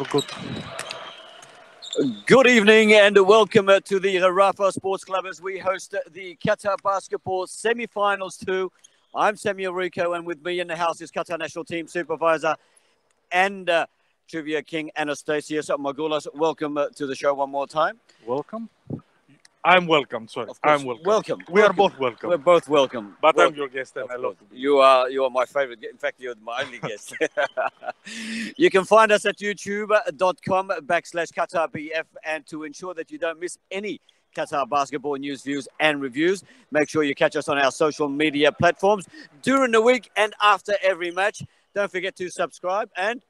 forgot. Good evening and welcome to the Rafa Sports Club as we host the Qatar Basketball Semi-Finals 2. I'm Samuel Rico, and with me in the house is Qatar National Team Supervisor and Trivia King Anastasios Magoulas. Welcome to the show one more time. Welcome. I'm welcome. Sorry, Of course, I'm welcome. welcome. We are both welcome. We're both welcome. But I'm your guest, and I love to be. You are my favorite. In fact, you're my only guest. You can find us at youtube.com/QatarBF, and to ensure that you don't miss any Qatar basketball news, views, and reviews, make sure you catch us on our social media platforms during the week and after every match. Don't forget to subscribe and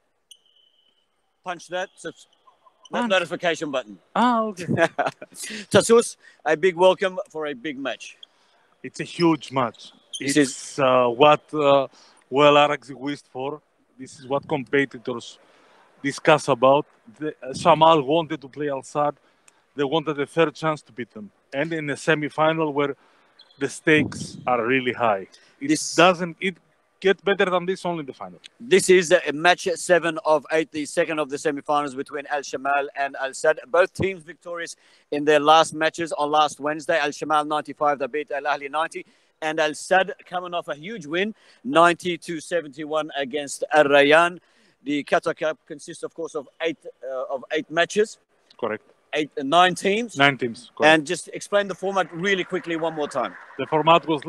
punch that notification button. Okay. Tassus, a big welcome for a big match. It's a huge match. This It's what Arax wished for. This is what competitors discuss about. Shamal wanted to play Al Sadd. They wanted a third chance to beat them. And in a semi-final where the stakes are really high. It get better than this only in the final. This is match 7 of 8, the second of the semi-finals between Al Shamal and Al Sadd. Both teams victorious in their last matches on last Wednesday. Al Shamal 95, they beat Al Ahly 90. And Al Sadd coming off a huge win, 90-71 against Al Rayyan. The Qatar Cup consists, of course, of eight matches. Correct. 9 teams. 9 teams. Correct. And just explain the format really quickly one more time. The format was,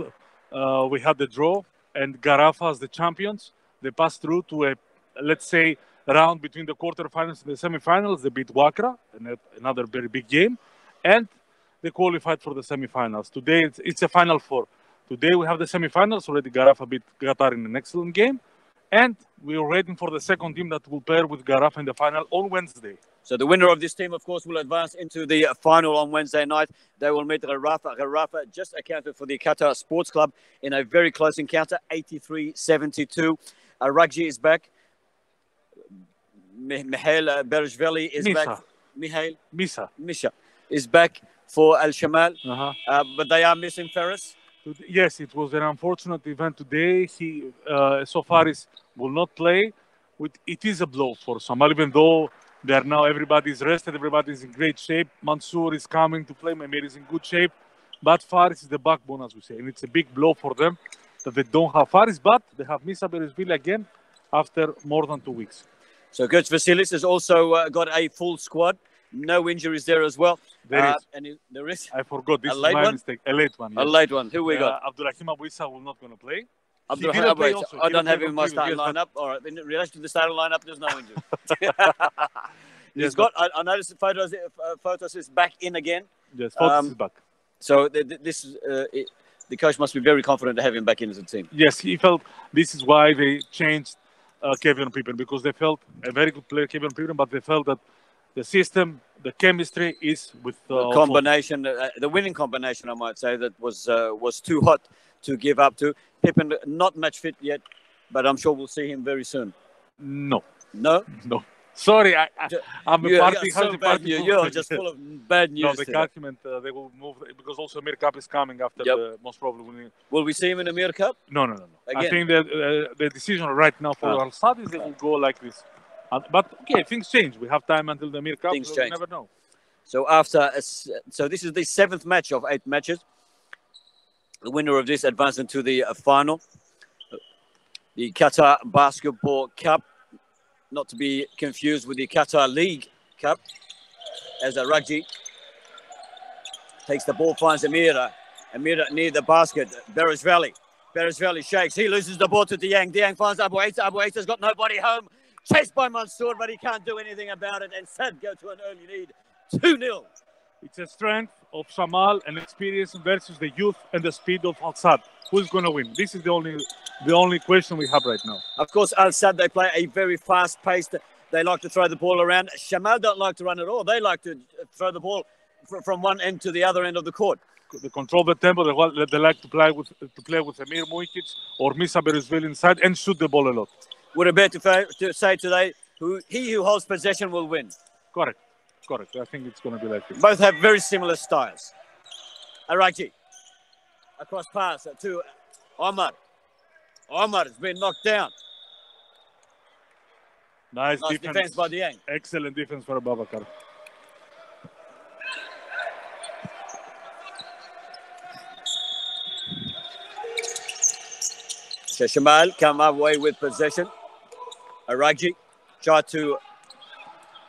we had the draw, and Garafa as the champions. They passed through to a, let's say, round between the quarterfinals and the semifinals. They beat Wakra, another very big game, and they qualified for the semifinals. Today, it's a final 4. Today, we have the semifinals. Already Garafa beat Qatar in an excellent game, and we are waiting for the second team that will pair with Garafa in the final on Wednesday. So the winner of this team, of course, will advance into the final on Wednesday night. They will meet Rafa. Rafa just accounted for the Qatar Sports Club in a very close encounter, 83-72. Rugji is back. Mihail Berishvili is back. Misha is back for Al Shamal. But they are missing Ferris. Yes, it was an unfortunate event today. Sofaris will not play. It is a blow for Shamal, even though everybody's rested, everybody's in great shape. Mansour is coming to play, Memir is in good shape. But Faris is the backbone, as we say. And it's a big blow for them that they don't have Faris, but they have Misa Berishvili again after more than 2 weeks. So Coach Vasilis has also got a full squad. No injuries there as well. There is. I forgot. This is my mistake. A late one. Yes. A late one. Who we got? Abdurrahim Abu Issa will not going to play. I don't have him in my starting lineup. All right. In relation to the starting lineup, there's no injury. He's got. I noticed Photos is back in again. Yes, Photos is back. So the coach must be very confident to have him back in as a team. Yes, he felt this is why they changed Kevin Pippen, because they felt a very good player, Kevin Pippen, but they felt that the system, the chemistry is with the combination, the winning combination, I might say, that was too hot to give up to. Pippen not match fit yet, but I'm sure we'll see him very soon. No. You're Sorry, just full of bad news. No, the argument they will move because also Emir Cup is coming after the most probably. Will we see him in Emir Cup? No. Again? I think that the decision right now for Al Sadd is they will go like this. But okay, things change. We have time until the Emir Cup. Things change. We never know. So this is the 7th match of 8 matches. The winner of this advances into the final. The Qatar Basketball Cup, not to be confused with the Qatar League Cup. As Rugji takes the ball, finds Amira near the basket. Berishvili shakes. He loses the ball to Dieng. Dieng finds Abu Issa. Abu Issa's got nobody home. Chased by Mansour, but he can't do anything about it. And Sadd go to an early lead, 2-0. It's a strength of Shamal and experience versus the youth and the speed of Al Sadd. Who's going to win? This is the only question we have right now. Of course, Al Sadd, they play a very fast-paced. They like to throw the ball around. Shamal don't like to run at all. They like to throw the ball from one end to the other end of the court. They control the tempo. They like to play with Emir Mujic or Misa Berishvili inside and shoot the ball a lot. Would it be to say today, he who holds possession will win? Correct. I think it's going to be like this. Both have very similar styles. Araki. Across pass to Omar. Omar has been knocked down. Nice defense by Dieng. Excellent defense for Abubakar. Shamal come away with possession. Aragji tried to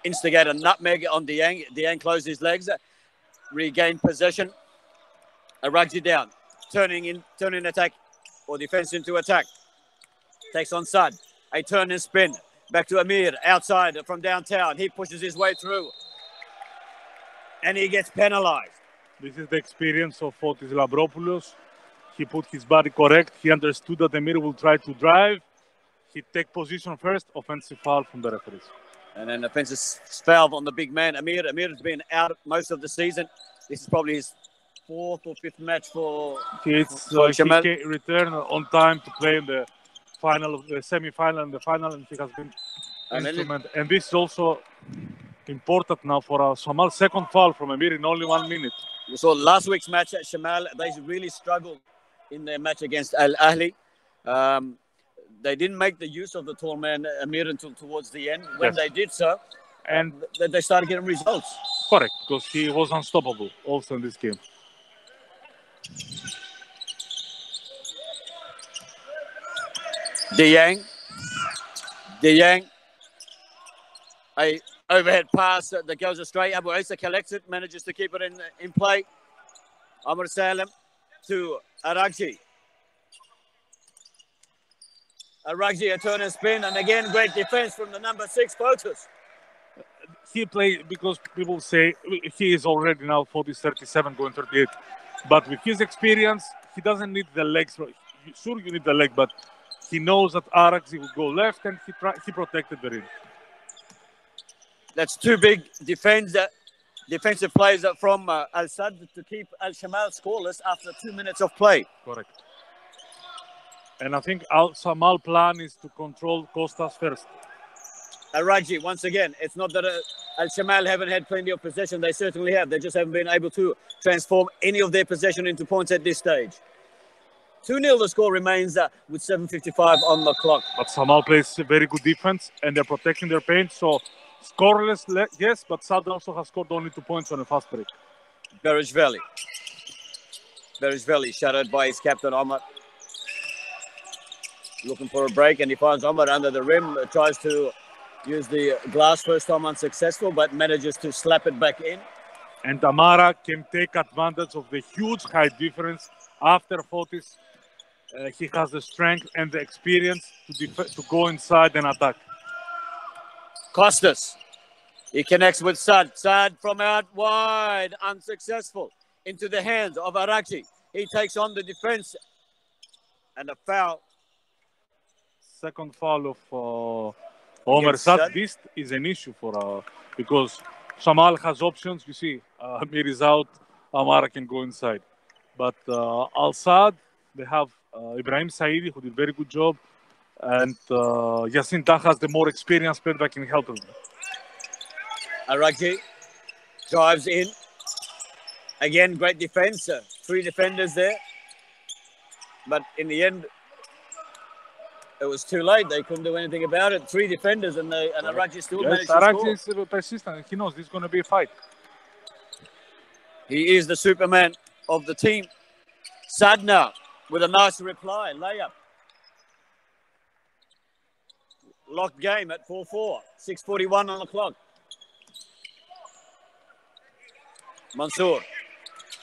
instigate a nutmeg on Dieng. Dieng closed his legs, regained possession. Aragji down, turning attack or defense into attack. Takes on Sad. A turn and spin. Back to Amir, outside from downtown. He pushes his way through. And he gets penalized. This is the experience of Fotis Labropoulos. He put his body correct. He understood that Amir will try to drive. He take position first. Offensive foul from the referees. And then offensive foul on the big man, Amir. Amir has been out most of the season. This is probably his 4th or 5th match for Shamal. He returned on time to play in the final, the semi-final and the final, and he has been instrumental. And this is also important now for Shamal's second foul from Amir in only 1 minute. We saw last week's match at Shamal. They really struggled in their match against Al Ahly. They didn't make the use of the tall man Amir until towards the end. When they did so, and they started getting results. Correct, because he was unstoppable also in this game. Dieng, a overhead pass that goes astray. Abu Isa collects it, manages to keep it in play. Amr Salem to Aragji. Aragji, a turn and spin, and again, great defense from the number 6, Fotis. He played because people say he is already now 37 going 38. But with his experience, he doesn't need the legs. Sure, you need the leg, but he knows that Aragji will go left, and he protected the rim. That's 2 big defensive plays from Al-Sad to keep Al-Shamal scoreless after 2 minutes of play. Correct. And I think Al-Shamal plan is to control Costas first. Aragji, once again, it's not that Al-Shamal haven't had plenty of possession. They certainly have. They just haven't been able to transform any of their possession into points at this stage. 2-0 the score remains with 7:55 on the clock. But Shamal plays very good defense, and they're protecting their paint. So scoreless, yes, but Sad also has scored only 2 points on a fast break. Berejveli shadowed by his captain, Omar. Looking for a break, and he finds Omar under the rim. Tries to use the glass, first time unsuccessful, but manages to slap it back in. And Amara can take advantage of the huge height difference after Fotis. He has the strength and the experience to go inside and attack. Costas, he connects with Sad. Sad from out wide, unsuccessful. Into the hands of Aragji. He takes on the defense, and a foul. Second foul of Omer Sad. This is an issue for because Shamal has options. You see, Amir is out, Amara can go inside. But Al-Sad, they have Ibrahim Saidi, who did a very good job, and Yassin Tah has the more experienced player that can help him. Aragji drives in. Again, great defense. 3 defenders there. But in the end, it was too late. They couldn't do anything about it. 3 defenders, and Aragji still managed to score. Aragji is persistent. He knows this is going to be a fight. He is the Superman of the team. Sadna with a nice reply. Layup. Locked game at 4-4. 6:41 on the clock.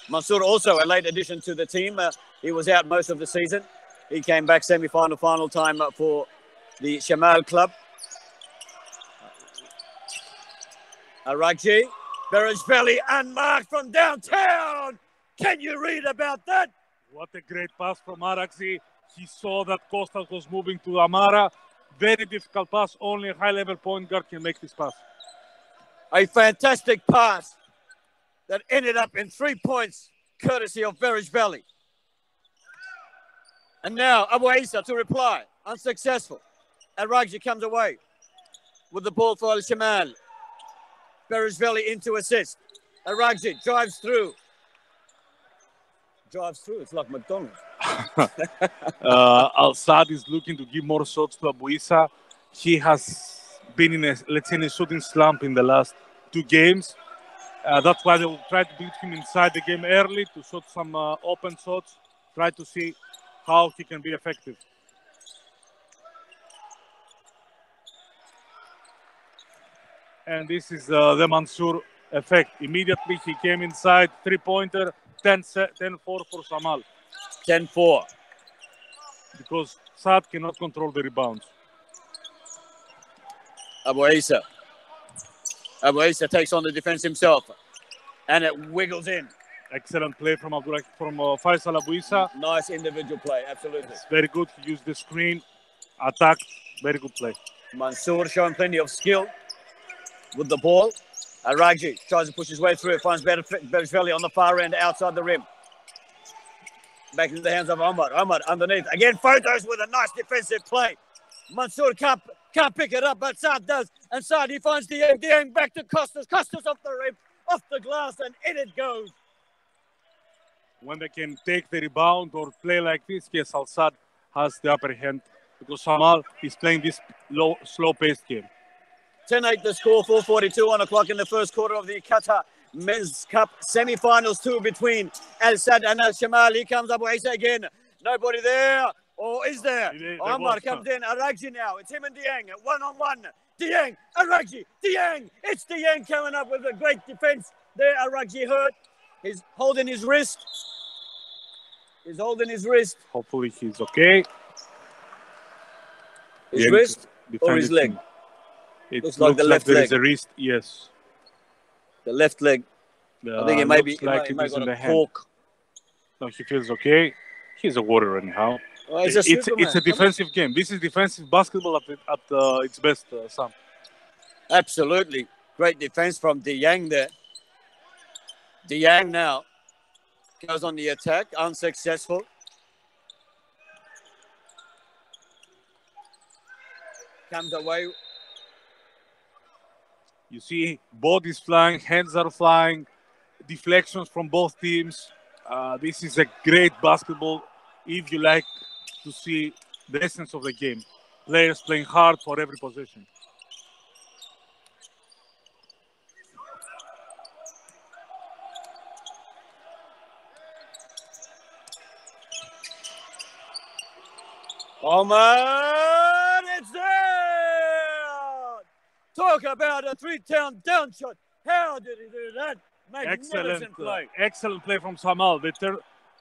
Mansour also a late addition to the team. He was out most of the season. He came back semi-final, final time for the Shamal club. Aragji, Berejveli unmarked from downtown. Can you read about that? What a great pass from Aragji. He saw that Costas was moving to Amara. Very difficult pass. Only a high-level point guard can make this pass. A fantastic pass that ended up in 3 points, courtesy of Berejveli. And now Abu Isa to reply. Unsuccessful. Aragji comes away with the ball for Al-Shamal. Berejveli into assist. Aragji drives through. It's like McDonald's. Al-Sad is looking to give more shots to Abu Isa. He has been in a, let's say, in a shooting slump in the last 2 games. That's why they will try to beat him inside the game early to shoot some open shots, try to see how he can be effective. And this is the Mansour effect. Immediately he came inside, three-pointer, 10-4 for Shamal. 10-4. Because Saad cannot control the rebounds. Abu Isa. Abu Isa takes on the defense himself. And it wiggles in. Excellent play from Faisal Abu Isa. Nice individual play, absolutely. It's very good. He used the screen, attacked. Very good play. Mansour showing plenty of skill with the ball. Aragji tries to push his way through. Finds Beresveli on the far end outside the rim. Back into the hands of Omar. Omar underneath. Again, Photos with a nice defensive play. Mansour can't pick it up, but Saad does. And Saad, he finds Dieng. Dieng back to Costas. Costas off the rim, off the glass, and in it goes. When they can take the rebound or play like this, yes, Al-Saad has the upper hand because Shamal is playing this slow-paced game. 10-8 the score, 4:42 on the clock in the first quarter of the Qatar Men's Cup semi-finals, 2 between Al-Saad and Al-Shamal. Here comes Abu Isa again. Nobody there. Or is there? Omar comes in. Aragji now. It's him and Dieng. One-on-one. Dieng. Aragji. Dieng. It's Dieng coming up with a great defense there. Aragji hurt. He's holding his wrist. He's holding his wrist. Hopefully he's okay. His wrist or his leg? It looks like the left leg. There is a wrist, yes. The left leg. I think it may be like it may got in the a hand. cork. No, he feels okay. He's a warrior anyhow. Oh, it's a defensive game. This is defensive basketball at its best, Sam. Absolutely. Great defense from Dieng there. Dieng now goes on the attack, unsuccessful. Comes away. You see bodies flying, hands are flying, deflections from both teams. This is a great basketball if you like to see the essence of the game. Players playing hard for every possession. Omar, it's there! Talk about a three-down down shot. How did he do that? Magnificent play. Excellent play from Shamal.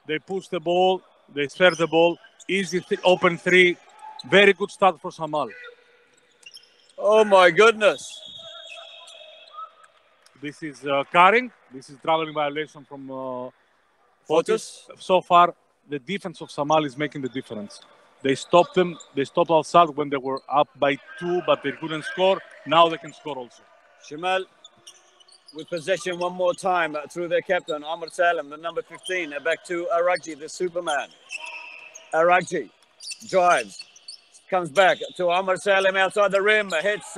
They push the ball, they spare the ball. Easy open three. Very good start for Shamal. Oh my goodness. This is carrying. This is traveling violation from Photos. So far, the defense of Shamal is making the difference. They stopped them. They stopped Al-Saad when they were up by 2, but they couldn't score. Now they can score also. Shamal with possession one more time through their captain, Amr Salem, the number 15. Back to Aragji, the Superman. Aragji drives, comes back to Amr Salem outside the rim, hits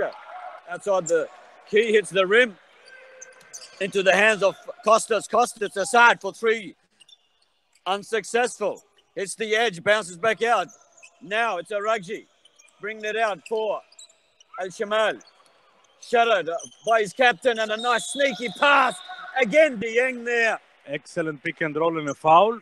outside the key, hits the rim into the hands of Costas. Costas aside for 3. Unsuccessful. Hits the edge, bounces back out. Now it's Aragji. Bringing it out for Al-Shamal. Shuttered by his captain and a nice sneaky pass. Again, Dieng there. Excellent pick and roll and a foul.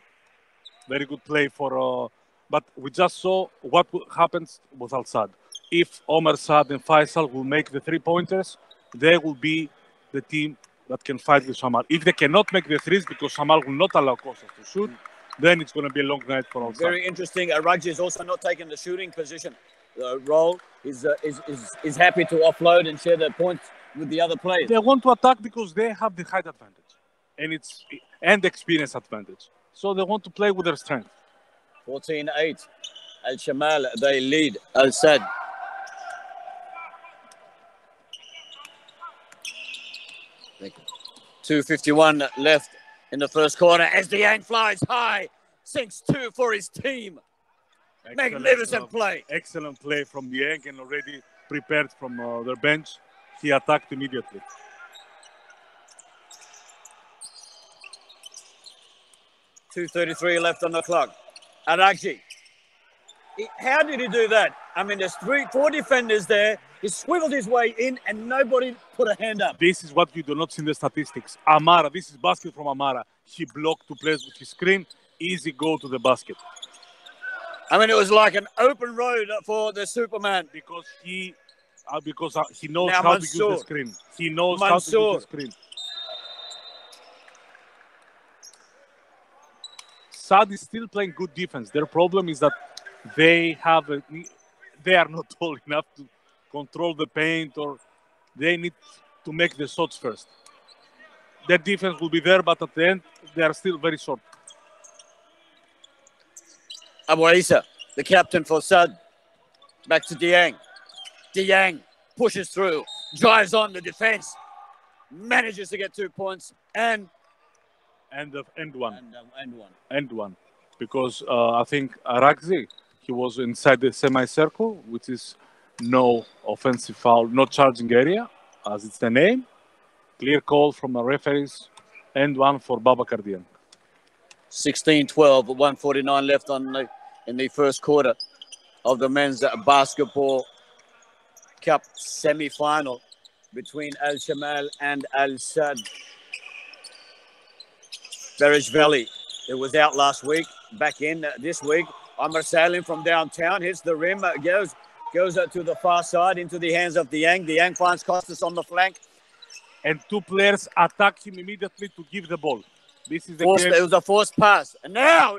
Very good play for... but we just saw what happens with Al-Saad. If Omar Saad and Faisal will make the 3-pointers, they will be the team that can fight with Shamal. If they cannot make the threes because Shamal will not allow Costas to shoot, then it's going to be a long night for Al-Saad. Very interesting. Aragji is also not taking the shooting position role. Is happy to offload and share the points with the other players. They want to attack because they have the height advantage and experience advantage. So they want to play with their strength. 14-8. Al-Shamal, they lead Al-Saad. Thank you. 2:51 left in the first quarter as Dieng flies high, sinks 2 for his team. Magnificent play. Excellent play from Dieng and already prepared from their bench. He attacked immediately. .233 left on the clock. Aragji. How did he do that? I mean, there's 4 defenders there. He swiveled his way in and nobody put a hand up. This is what you do not see in the statistics. Amara, this is basket from Amara. He blocked 2 players with his screen. Easy go to the basket. I mean, it was like an open road for the Superman. Because he knows Now how to Mansour. use the screen. He knows how to use the screen. Sad is still playing good defense. Their problem is that they are not tall enough to control the paint, or they need to make the shots first. Their defense will be there, but at the end, they are still very short. Abu Isa, the captain for Sad. Back to Dieng. Dieng pushes through, drives on the defense, manages to get 2 points, and one. Because I think Arakzi, he was inside the semicircle, which is no offensive foul, no charging area, as it's the name. Clear call from the referees, and one for Babacar Dieng. 16-12, 1:49 left in the first quarter of the men's basketball cup semi-final between Al Shamal and Al Sad. Berejveli, who was out last week, back in this week. Amr Salim from downtown hits the rim, goes to the far side into the hands of Dieng. Dieng finds Costas on the flank. And 2 players attack him immediately to give the ball. This is the game. It was a forced pass. And now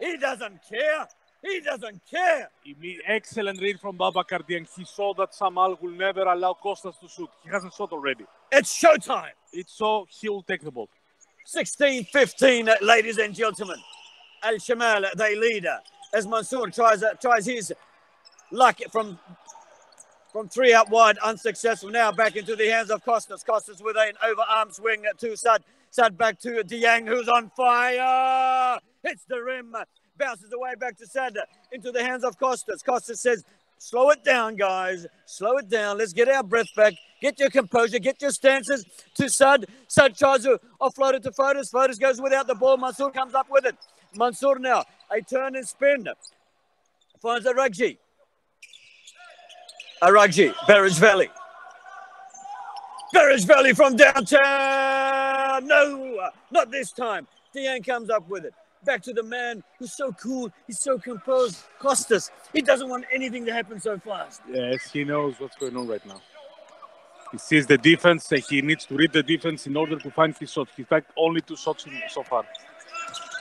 he doesn't care. He doesn't care. Excellent read from Babacar Dieng. He saw that Shamal will never allow Costas to shoot. He hasn't shot already. It's showtime. It's so he will take the ball. 16-15, ladies and gentlemen. Al Shamal, they lead. As Mansour tries his luck from 3 out wide, unsuccessful. Now back into the hands of Costas. Costas with an overarm swing to Sad. Sad back to Dieng, who's on fire. Hits the rim. Bounces away back to Sad. Into the hands of Costas. Costas says, slow it down, guys. Slow it down. Let's get our breath back. Get your composure. Get your stances to Sad. Sad tries to offload it to Fotis. Fotis goes without the ball. Mansour comes up with it. Mansour now. A turn and spin. Finds Aragji. Berejveli. Berejveli from downtown. No, not this time. Dieng comes up with it. Back to the man who's so cool. He's so composed. Costas. He doesn't want anything to happen so fast. Yes, he knows what's going on right now. He sees the defense. He needs to read the defense in order to find his shot. He's fact only 2 shots so far.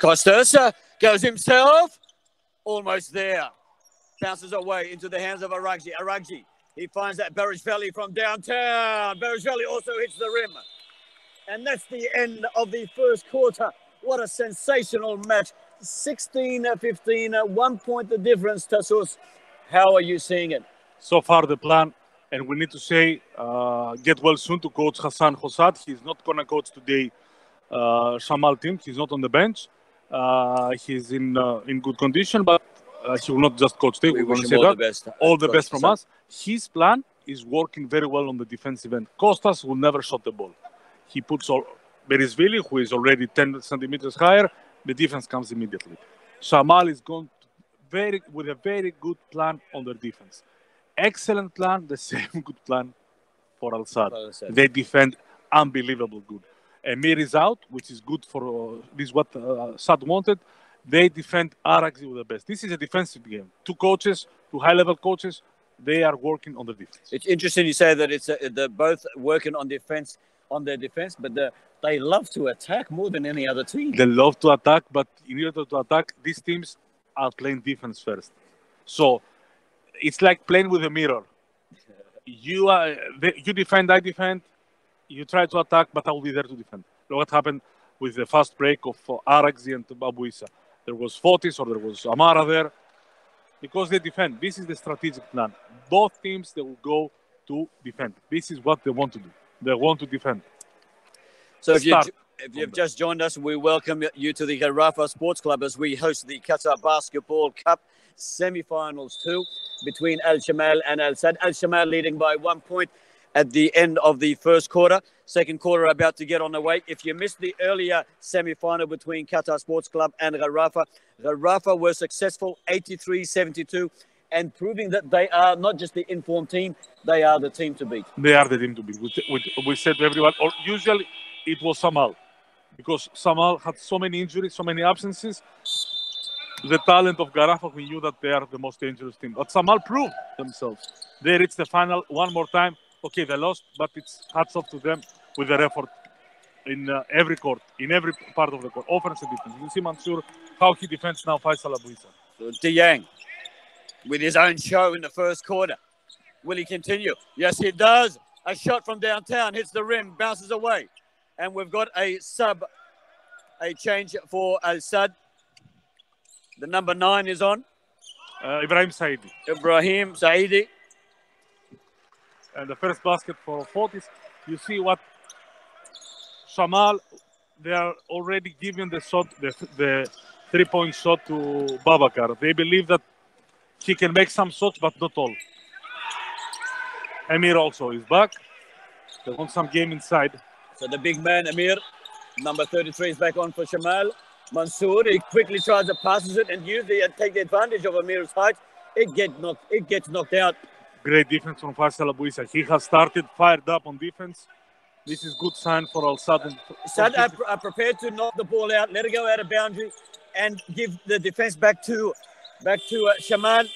Costas goes himself. Almost there. Bounces away into the hands of Aragji. Aragji, he finds that Berejveli from downtown. Berejveli also hits the rim. And that's the end of the first quarter. What a sensational match. 16-15, 1 point the difference, Tassos. How are you seeing it? So far the plan, and we need to say, get well soon to coach Hassan Hossad. He's not going to coach today Shamal team. He's not on the bench. He's in good condition, but he will not just coach today. We want to wish him say all that. the best. All the best from us. His plan is working very well on the defensive end. Costas will never shot the ball. He puts Berejveli, who is already 10 centimeters higher, the defense comes immediately. Shamal is going with a very good plan on their defense. Excellent plan, the same good plan for Al Sadd. They defend unbelievable good. Emir is out, which is good for this is what Sadd wanted. They defend Arakzi with the best. This is a defensive game. 2 coaches, 2 high-level coaches, they are working on the defense. It's interesting you say that they're both working on their defense, but they love to attack more than any other team. They love to attack, but in order to attack, these teams are playing defense first. So it's like playing with a mirror. You defend, I defend. You try to attack, but I will be there to defend. Look what happened with the fast break of Arakzi and Abu Isa. There was Fotis or there was Amara there because they defend. This is the strategic plan. Both teams, they will go to defend. This is what they want to do. They want to defend. So if you've just joined us, we welcome you to the Rafa Sports Club as we host the Qatar Basketball Cup semi-finals 2 between Al Shamal and Al Sadd. Al Shamal leading by 1 point at the end of the first quarter. Second quarter about to get on the way. If you missed the earlier semi-final between Qatar Sports Club and Rafa were successful 83-72 and proving that they are not just the informed team, they are the team to beat. They are the team to beat. We said to everyone, or usually it was Shamal, because Shamal had so many injuries, so many absences. The talent of Garafa, we knew that they are the most dangerous team. But Shamal proved themselves. They reached the final one more time. Okay, they lost, but it's hats off to them with their effort in every court, in every part of the court, offense and defense. You see Mansour, how he defends now Faisal Abuisa. So Dieng with his own show in the first quarter. Will he continue? Yes, he does. A shot from downtown, hits the rim, bounces away. And we've got a change for Al-Sad. The number 9 is on. Ibrahim Saidi. Ibrahim Saidi. And the first basket for Fortis. You see what Shamal, they are already giving the shot, the 3-point shot to Babakar. They believe that he can make some shots, but not all. Amir also is back. They want some game inside. So the big man, Amir, number 33, is back on for Shamal. Mansour, he quickly tries to passes it and take the advantage of Amir's height. It gets knocked out. Great defense from Faisal Abuisa. He has started fired up on defense. This is good sign for Al-Sad. Sad are prepared to knock the ball out, let it go out of boundary, and give the defense back to Shamal.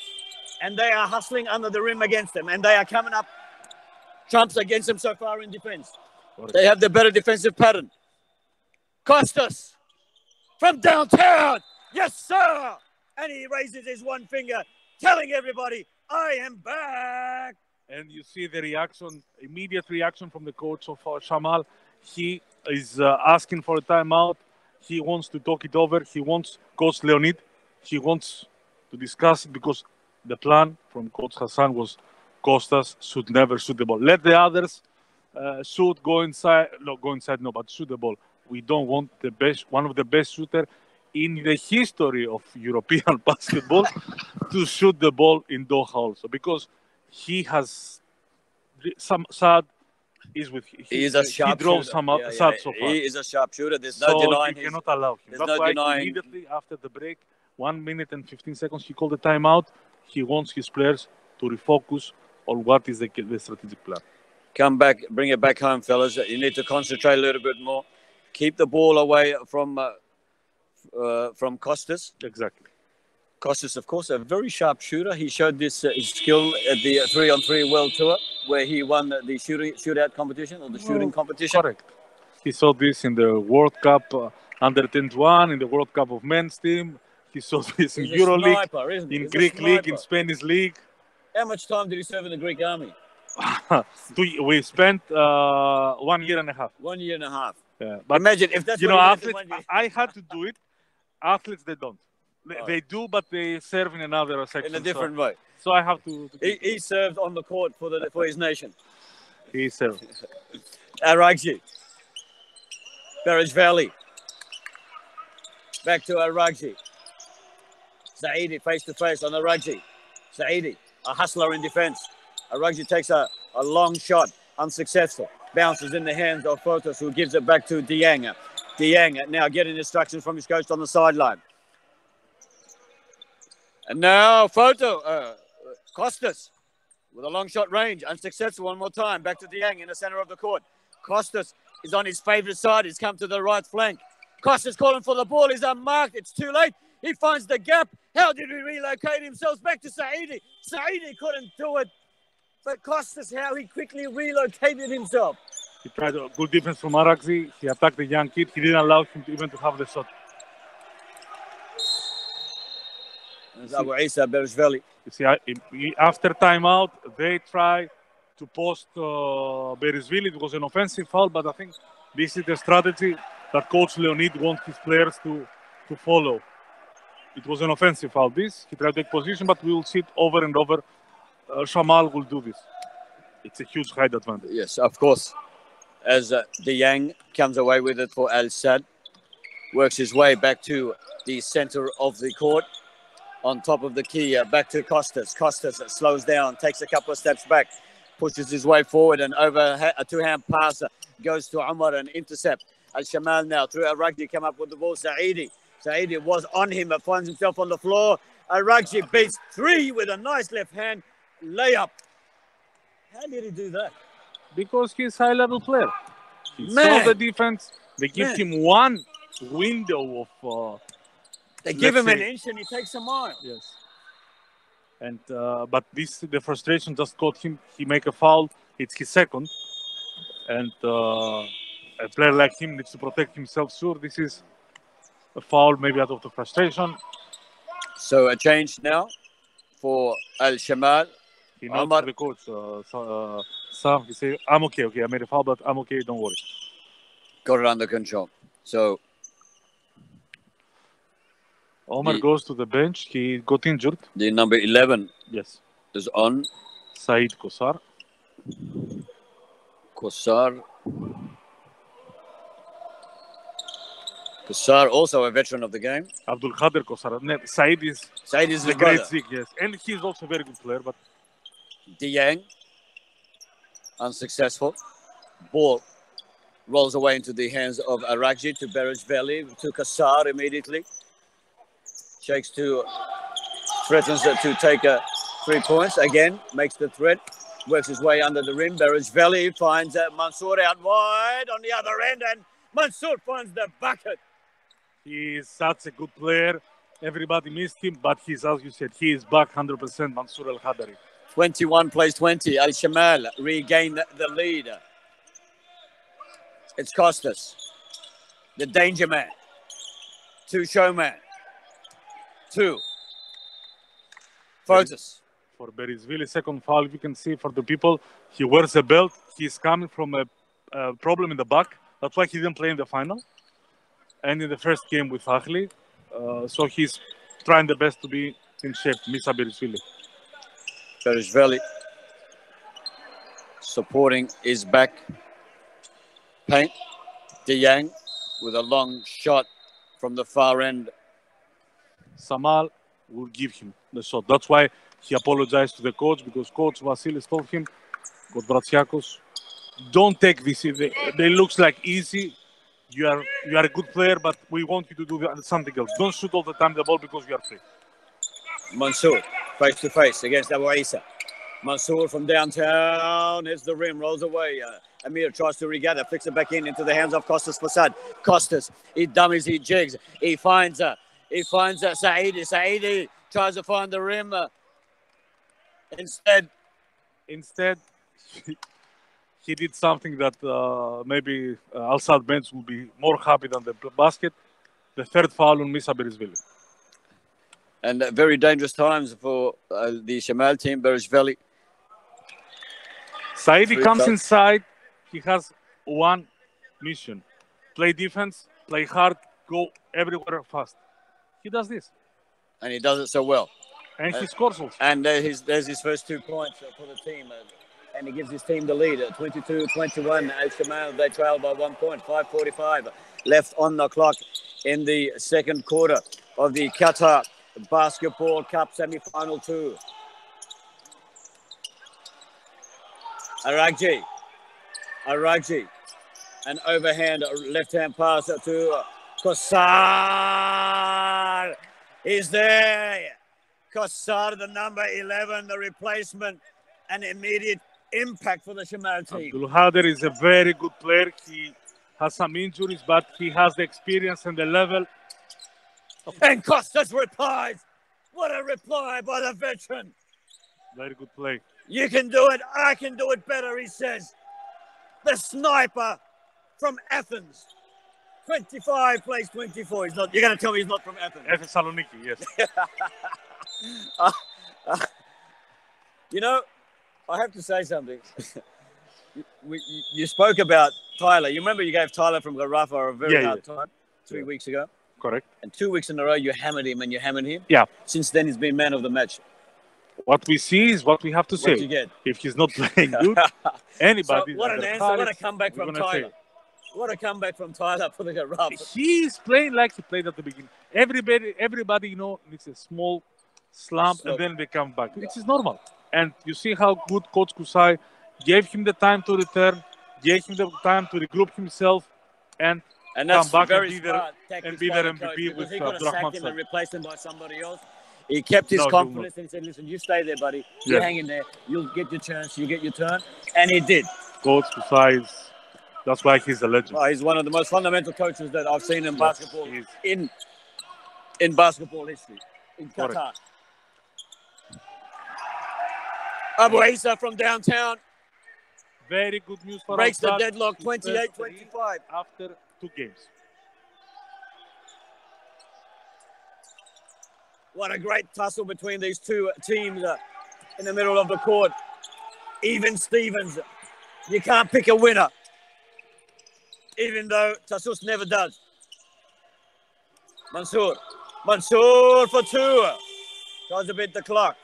And they are hustling under the rim against them, and they are coming up trumps against them so far in defense. They have the better defensive pattern. Costas from downtown. Yes, sir. And he raises his one finger, telling everybody, I am back. And you see the reaction, immediate reaction from the coach of Shamal. He is asking for a timeout. He wants to talk it over. He wants Coach Leonid. He wants to discuss it because the plan from Coach Hassan was Costas should never shoot the ball. Let the others shoot, go inside. No, go inside, no, but shoot the ball. We don't want the best, one of the best shooters in the history of European basketball to shoot the ball in Doha also. Because he has some Sad is with he is a sharp he drove shooter. some Sad so far. He is a sharp shooter. There's no so denying. You cannot allow him. There's That's no why denying. Immediately after the break, 1 minute and 15 seconds, he called the timeout. He wants his players to refocus on what is the strategic plan. Come back, bring it back home, fellas. You need to concentrate a little bit more. Keep the ball away from Costas. Exactly. Costas, of course, a very sharp shooter. He showed this his skill at the 3-on-3 World Tour, where he won the shootout competition or the shooting competition. Correct. He saw this in the World Cup under 21, in the World Cup of men's team. He saw this in EuroLeague, in Greek League, in Spanish League. How much time did he serve in the Greek army? We spent 1 year and a half. 1 year and a half. Yeah, but imagine if that's athletes. I had to do it. Athletes, they don't. They do, but they serve in another section. In a different way. So I have to. He served on the court for his nation. He served. Aragji. Barrage Valley. Back to Aragji. Saidi face to face on Aragji. Saidi, a hustler in defense. Aragji takes a long shot, unsuccessful. Bounces in the hands of Fotos, who gives it back to Dieng. Dieng now getting instructions from his coach on the sideline. And now Costas with a long shot range, unsuccessful one more time. Back to Dieng in the center of the court. Costas is on his favorite side. He's come to the right flank. Costas calling for the ball. He's unmarked. It's too late. He finds the gap. How did he relocate himself? Back to Saidi. Saidi couldn't do it. But Costas, how he quickly relocated himself. He tried a good defense from Araxi. He attacked the young kid. He didn't allow him even to have the shot. Abu Isa Berishvili. You see, after timeout, they try to post Berishvili. It was an offensive foul, but I think this is the strategy that Coach Leonid wants his players to follow. It was an offensive foul. He tried to take position, but we will see it over and over. Shamal will do this. It's a huge height advantage. Yes, of course. As Dieng comes away with it for Al-Sad. Works his way back to the center of the court. On top of the key, back to Costas. Costas slows down, takes a couple of steps back, pushes his way forward, and over a two-hand pass goes to Umar and intercept. Al-Shamal now through Aragdi come up with the ball. Saidi was on him, but finds himself on the floor. Aragji beats 3 with a nice left hand layup. How did he do that? Because he's a high-level player. He saw Man. the defense. They give Man. him one window of... They give him let's an say- inch and he takes a mile. Yes. And but the frustration just caught him. He make a foul. It's his second. And a player like him needs to protect himself. Sure, this is a foul, maybe out of the frustration. So a change now for Al Shamal. He nods Omar. to the coach. Sam, he say, "I'm okay. Okay, I made a foul, but I'm okay. Don't worry." Got it under control. So Omar goes to the bench. He got injured. the number 11 Yes. is on. Said Kosar. Kosar. Kosar, also a veteran of the game. Abdul Khader Kosar. Said is Said is the his great brother. Zig, yes. And he's also a very good player, but Dieng, unsuccessful. Ball rolls away into the hands of Aragji to Berejveli, to Kassar immediately. Shakes to, threatens to take 3 points. Again, makes the threat. Works his way under the rim. Berejveli finds Mansour out wide on the other end. And Mansour finds the bucket. he is such a good player. Everybody missed him, but he's, as you said, he is back 100%. Mansour Al Khadari. 21 plays 20. Al Shamal regain the lead. It's Costas, the danger man. 2 showman. 2. Fotis. For Berezvili, second foul, you can see for the people, he wears a belt. He's coming from a problem in the back. That's why he didn't play in the final. And in the first game with Ahli. So he's trying the best to be in shape, Misa Berezvili. Berejveli supporting his back paint. Dieng with a long shot from the far end. Shamal will give him the shot. That's why he apologized to the coach, because Coach Vasilis told him, Coach Bratsiakos, don't take this. They looks like easy. You are a good player, but we want you to do something else. Don't shoot all the time the ball because you are free. Mansour face to face against Abu Isa. Mansour from downtown hits the rim, rolls away. Amir tries to regather, flicks it back into the hands of Costas Fasad. Costas, he dummies, he jigs, he finds Saidi. Saidi tries to find the rim. Instead, he did something that maybe Al Sadd bench will be more happy than the basket. The third foul on Misa Berezvili. and very dangerous times for the Shamal team. Berejveli. Saidi comes inside. He has one mission: play defense, play hard, go everywhere fast. He does this, And he does it so well. and he scores also. And there's his first 2 points for the team. And he gives his team the lead at 22-21. Al Shamal, they trail by 1 point. 5:45 left on the clock in the second quarter of the Qatar Basketball Cup semi-final 2. Aragji. An overhand left-hand pass to Kosar. He's there. Kosar, the number 11, the replacement. An immediate impact for the Shamal team. Abdul Hader is a very good player. He has some injuries, but he has the experience and the level. And Costas replies. What a reply by the veteran. Very good play. You can do it. I can do it better, he says. The sniper from Athens. 25 plays 24. He's not. You're going to tell me he's not from Athens. Thessaloniki, yes. You know, I have to say something. You spoke about Tyler. You remember you gave Tyler from Garafa a very hard time 3 weeks ago? Correct. And 2 weeks in a row, you hammered him and you hammered him. Yeah. Since then, he's been man of the match. What we see is what we have to say. What you get? If he's not playing good, anybody. So what an answer. What a comeback from Tyler. Say. What a comeback from Tyler for the Garafa. He's playing like he played at the beginning. Everybody, you know, it's a small slump and then they come back. It is normal. And you see how good Coach Kusai gave him the time to return, gave him the time to regroup himself, and that's come back very and smart be their tactics by the MVP coach, with he could have Abdurrahman sacked him Saad. and replaced him by somebody else. He kept his No, he will confidence and he said, listen, you stay there, buddy. You Yeah. hang in there. You'll get your chance. You'll get your turn. And he did. Goals to size. That's why he's a legend. Oh, he's one of the most fundamental coaches that I've seen in basketball, he is. in basketball history, in Qatar. Correct. Abu Isa from downtown Very good news for breaks the Al-Sadd. deadlock, 28-25. After 2 games. What a great tussle between these two teams in the middle of the court. Even Stevens. You can't pick a winner. Even though Tassus never does. Mansour for 2. Tries to beat the clock.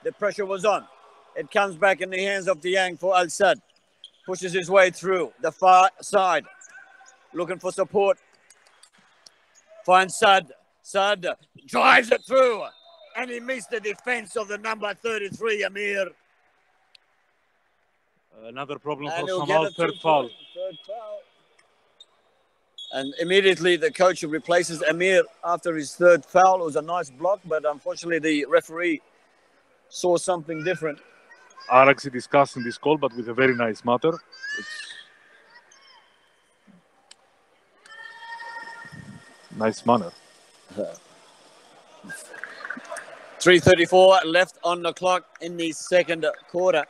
The pressure was on. It comes back in the hands of Dieng for Al-Sadd. Pushes his way through the far side. Looking for support. Finds Saad. Saad drives it through. And he missed the defense of the number 33, Amir. Another problem And for he'll Shamal. get a Third 2-point. foul. Third foul. And immediately the coach replaces Amir after his third foul. It was a nice block, but unfortunately the referee saw something different. Are actually discussing this call, but with a very nice matter. It's nice manner. 3:34 left on the clock in the second quarter.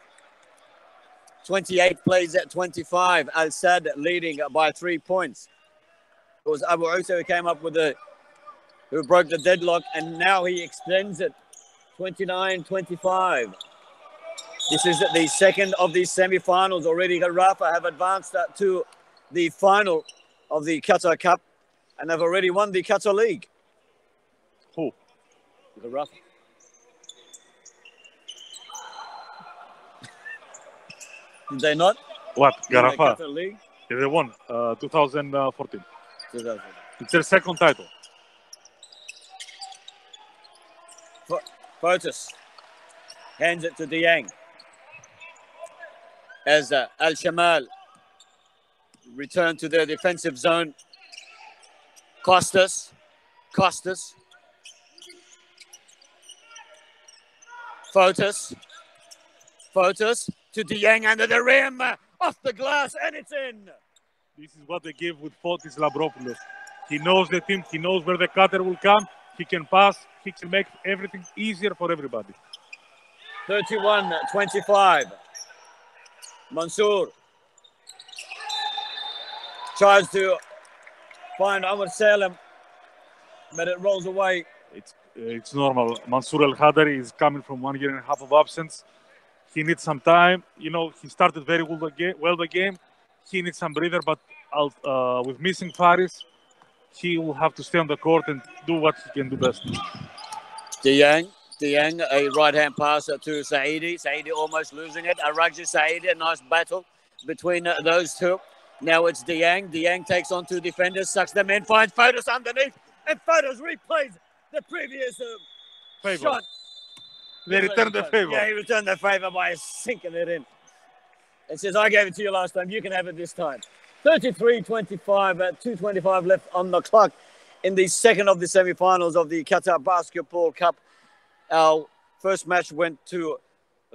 28 plays at 25. Al-Sadd leading by 3 points. It was Abu Usa who broke the deadlock, and now he extends it. 29-25. This is the second of these semi-finals. Already Rafa have advanced to the final of the Qatar Cup and have already won the Qatar League. Who? Rafa. Did they not? What? In the Garafa? Qatar League? Yeah, they won 2014. 2000. It's their second title. Fotis hands it to Dieng. As Al-Shamal return to their defensive zone. Costas. Fotis to Dieng under the rim. Off the glass, and it's in. This is what they give with Fotis Labropoulos. He knows the team. He knows where the cutter will come. He can pass. He can make everything easier for everybody. 31-25. Mansour tries to find Amr Salem, but it rolls away. It's normal. Mansour Al-Hadari is coming from 1.5 years of absence. He needs some time. You know, he started very well the game. He needs some breather, but with missing Faris, he will have to stay on the court and do what he can do best. Dieng, a right-hand passer to Saidi. Saidi almost losing it. Aragji Saidi, a nice battle between those two. Now it's Dieng. Dieng takes on 2 defenders, sucks them in, finds Fotis underneath, and Fotis replays the previous shot. They returned the favor. Yeah, he returned the favor by sinking it in. It says, I gave it to you last time. You can have it this time. 33-25, 2:25 left on the clock in the second of the semi-finals of the Qatar Basketball Cup. Our first match went to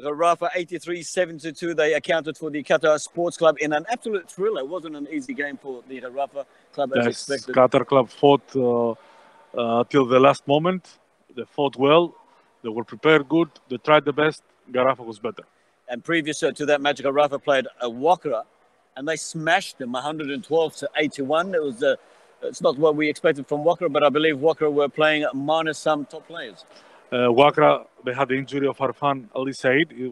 Rafa 83-72. They accounted for the Qatar Sports Club in an absolute thriller. It wasn't an easy game for the Rafa club as expected. Qatar club fought till the last moment. They fought well. They were prepared good. They tried the best. Garafa was better. And previous to that match, Rafa played a Wakra, and they smashed them 112-81. It was it's not what we expected from Wakra, but I believe Wakra were playing minus some top players. Wakra, they had the injury of Arfan Ali Said. He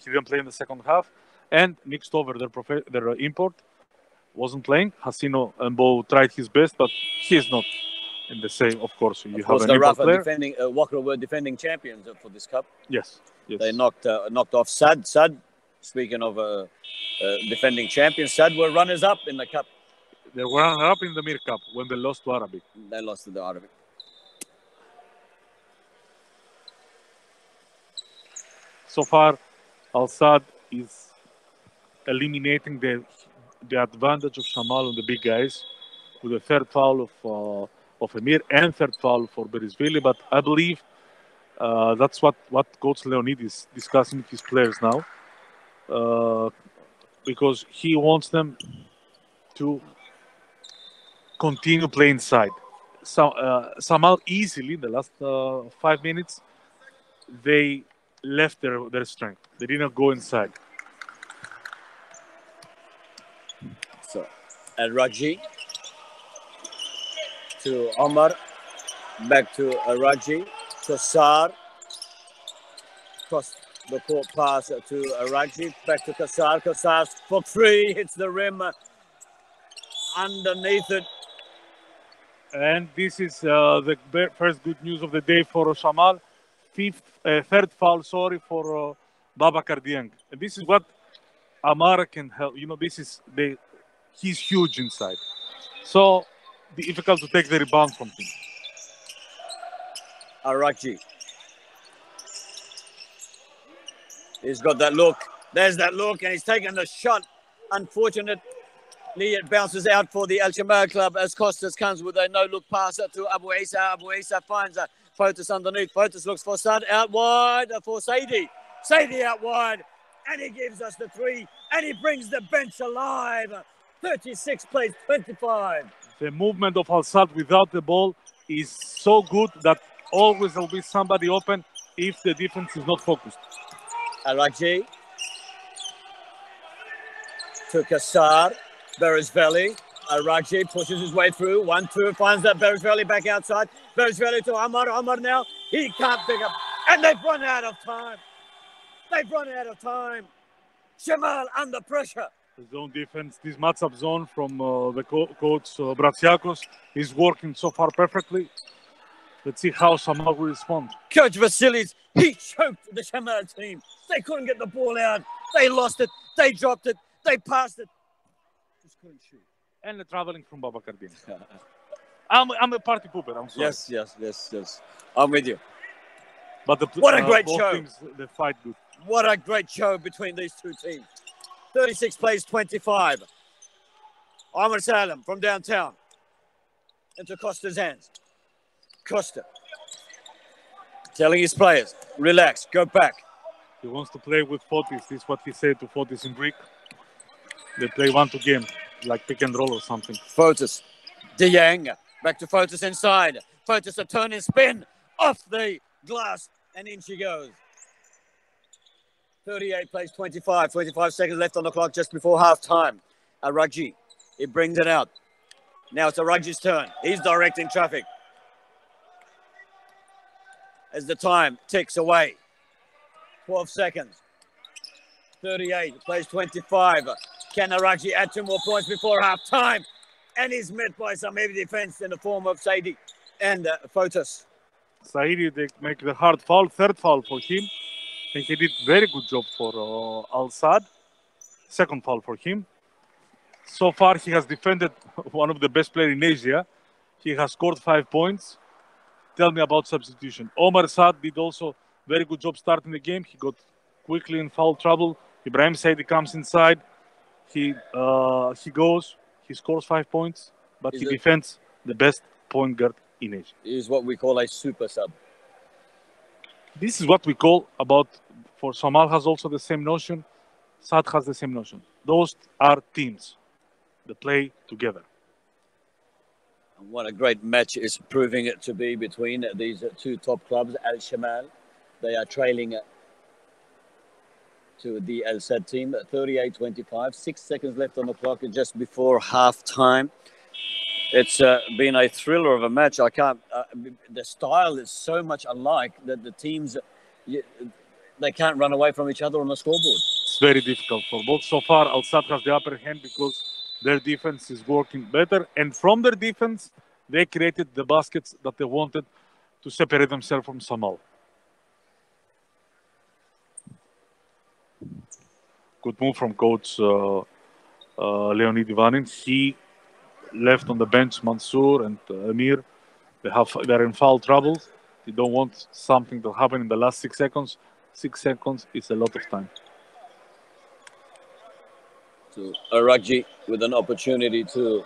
didn't play in the second half. And Nick Stover, their import, wasn't playing. Hasino and Bo tried his best, but he's not in the same, of course. You have an import player. Wakra were defending champions for this cup. Yes. They knocked off Sad. Speaking of defending champions, Sad were runners-up in the cup. They were runner-up in the Mir Cup when they lost to Arabic. They lost to the Arabic. So far, Al-Sadd is eliminating the advantage of Shamal on the big guys with a third foul of Emir and third foul for Berisvili. But I believe That's what Coach Leonid is discussing with his players now, uh, because he wants them to continue playing inside. So, Samal easily in the last 5 minutes they left their strength. They didn't go inside. So, Raji to Omar, back to Raji, to Sar, cross the court pass to Raji, back to Kasar. Kasar for three, hits the rim underneath it. And this is the first good news of the day for Shamal. Third foul, sorry, for Babakar Dieng. And this is what Amara can help. He's huge inside. So difficult to take the rebound from him. Arachi. He's got that look. There's that look, and he's taken the shot. Unfortunately, it bounces out for the Al Shamal club as Costas comes with a no-look pass to Abu Isa. Abu Isa finds a Fotis underneath. Fotis looks for Sad out wide for Saidi. Saidi out wide, and he gives us the three, and he brings the bench alive. 36 plays 25. The movement of Al Sadd without the ball is so good that always there will be somebody open if the defense is not focused. Araji to Kassar, Beresveli. Araji pushes his way through. 1-2, finds that Beresveli back outside. Beresveli to Amar. Amar now, he can't pick up. And they've run out of time. They've run out of time. Shamal under pressure. The zone defense, this matchup zone from the coach Bratsiakos is working so far perfectly. Let's see how Shamal will respond. Coach Vasilis, he choked the Shamal team. They couldn't get the ball out. They lost it. They dropped it. They passed it. Just couldn't shoot. And the traveling from Babakar Dieng. I'm a party pooper. I'm sorry. Yes. I'm with you. But what a great both show. Teams, they fight good. What a great show between these two teams. 36 plays 25. Ahmed Salem from downtown into Costa's hands. Costa telling his players, relax, go back. He wants to play with Fotis. This is what he said to Fotis in Greek. They play 1-2 game, like pick and roll or something. Fotis, Dieng, back to Fotis inside. Fotis a turn and spin off the glass, and in she goes. 38 plays 25, 25 seconds left on the clock just before half-time. Araji, he brings it out. Now it's Araji's turn. He's directing traffic. As the time ticks away. 12 seconds. 38 plays 25. Can Araji add 2 more points before half-time? And he's met by some heavy defense in the form of Saidi and Fotis. Saidi, they make the hard foul, third foul for him. I think he did very good job for Al Sadd. Second foul for him. So far, he has defended one of the best players in Asia. He has scored 5 points. Tell me about substitution. Omar Saad did also very good job starting the game. He got quickly in foul trouble. Ibrahim Saidi comes inside. He goes. He scores 5 points, but he defends the best point guard in Asia. He is what we call a super sub. This is what we call about, for Shamal has also the same notion. Saad has the same notion. Those are teams that play together. And what a great match is proving it to be between these two top clubs, Al Shamal. They are trailing to the Al Sadd team, 38-25. 6 seconds left on the clock just before half time. It's been a thriller of a match. I can't. The style is so much alike that the teams, they can't run away from each other on the scoreboard. It's very difficult for both. So far, Al Sadd has the upper hand because their defense is working better, and from their defense, they created the baskets that they wanted to separate themselves from Shamal. Good move from coach Leonid Ivanin. He left on the bench Mansour and Amir. They're in foul trouble. They don't want something to happen in the last 6 seconds. 6 seconds is a lot of time. So Araji with an opportunity to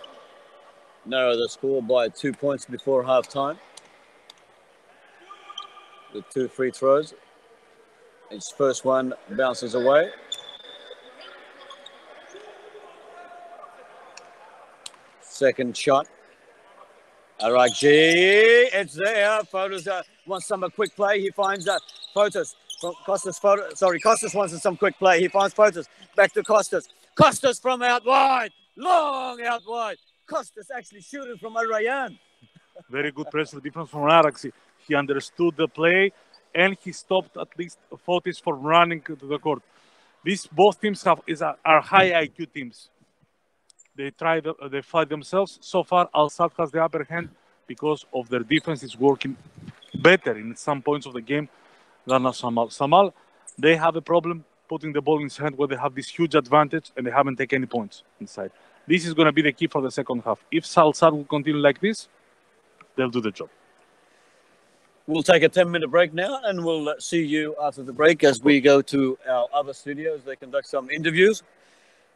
narrow the score by 2 points before halftime. The 2 free throws. His first one bounces away. Second shot. Aragji, it's there. Photos wants some quick play. He finds Photos from Costas. Costas wants some quick play. He finds Photos. Back to Costas. Costas from out wide. Long out wide. Costas actually shooting from Arayan. Very good pressure defense from Araxi. He understood the play and he stopped at least Fotis from running to the court. These both teams are high IQ teams. They fight themselves. So far, Al Sadd has the upper hand because of their defense is working better in some points of the game than Shamal. Shamal, they have a problem putting the ball in his hand where they have this huge advantage and they haven't taken any points inside. This is going to be the key for the second half. If Al Sadd will continue like this, they'll do the job. We'll take a 10-minute break now, and we'll see you after the break as we go to our other studios. They conduct some interviews.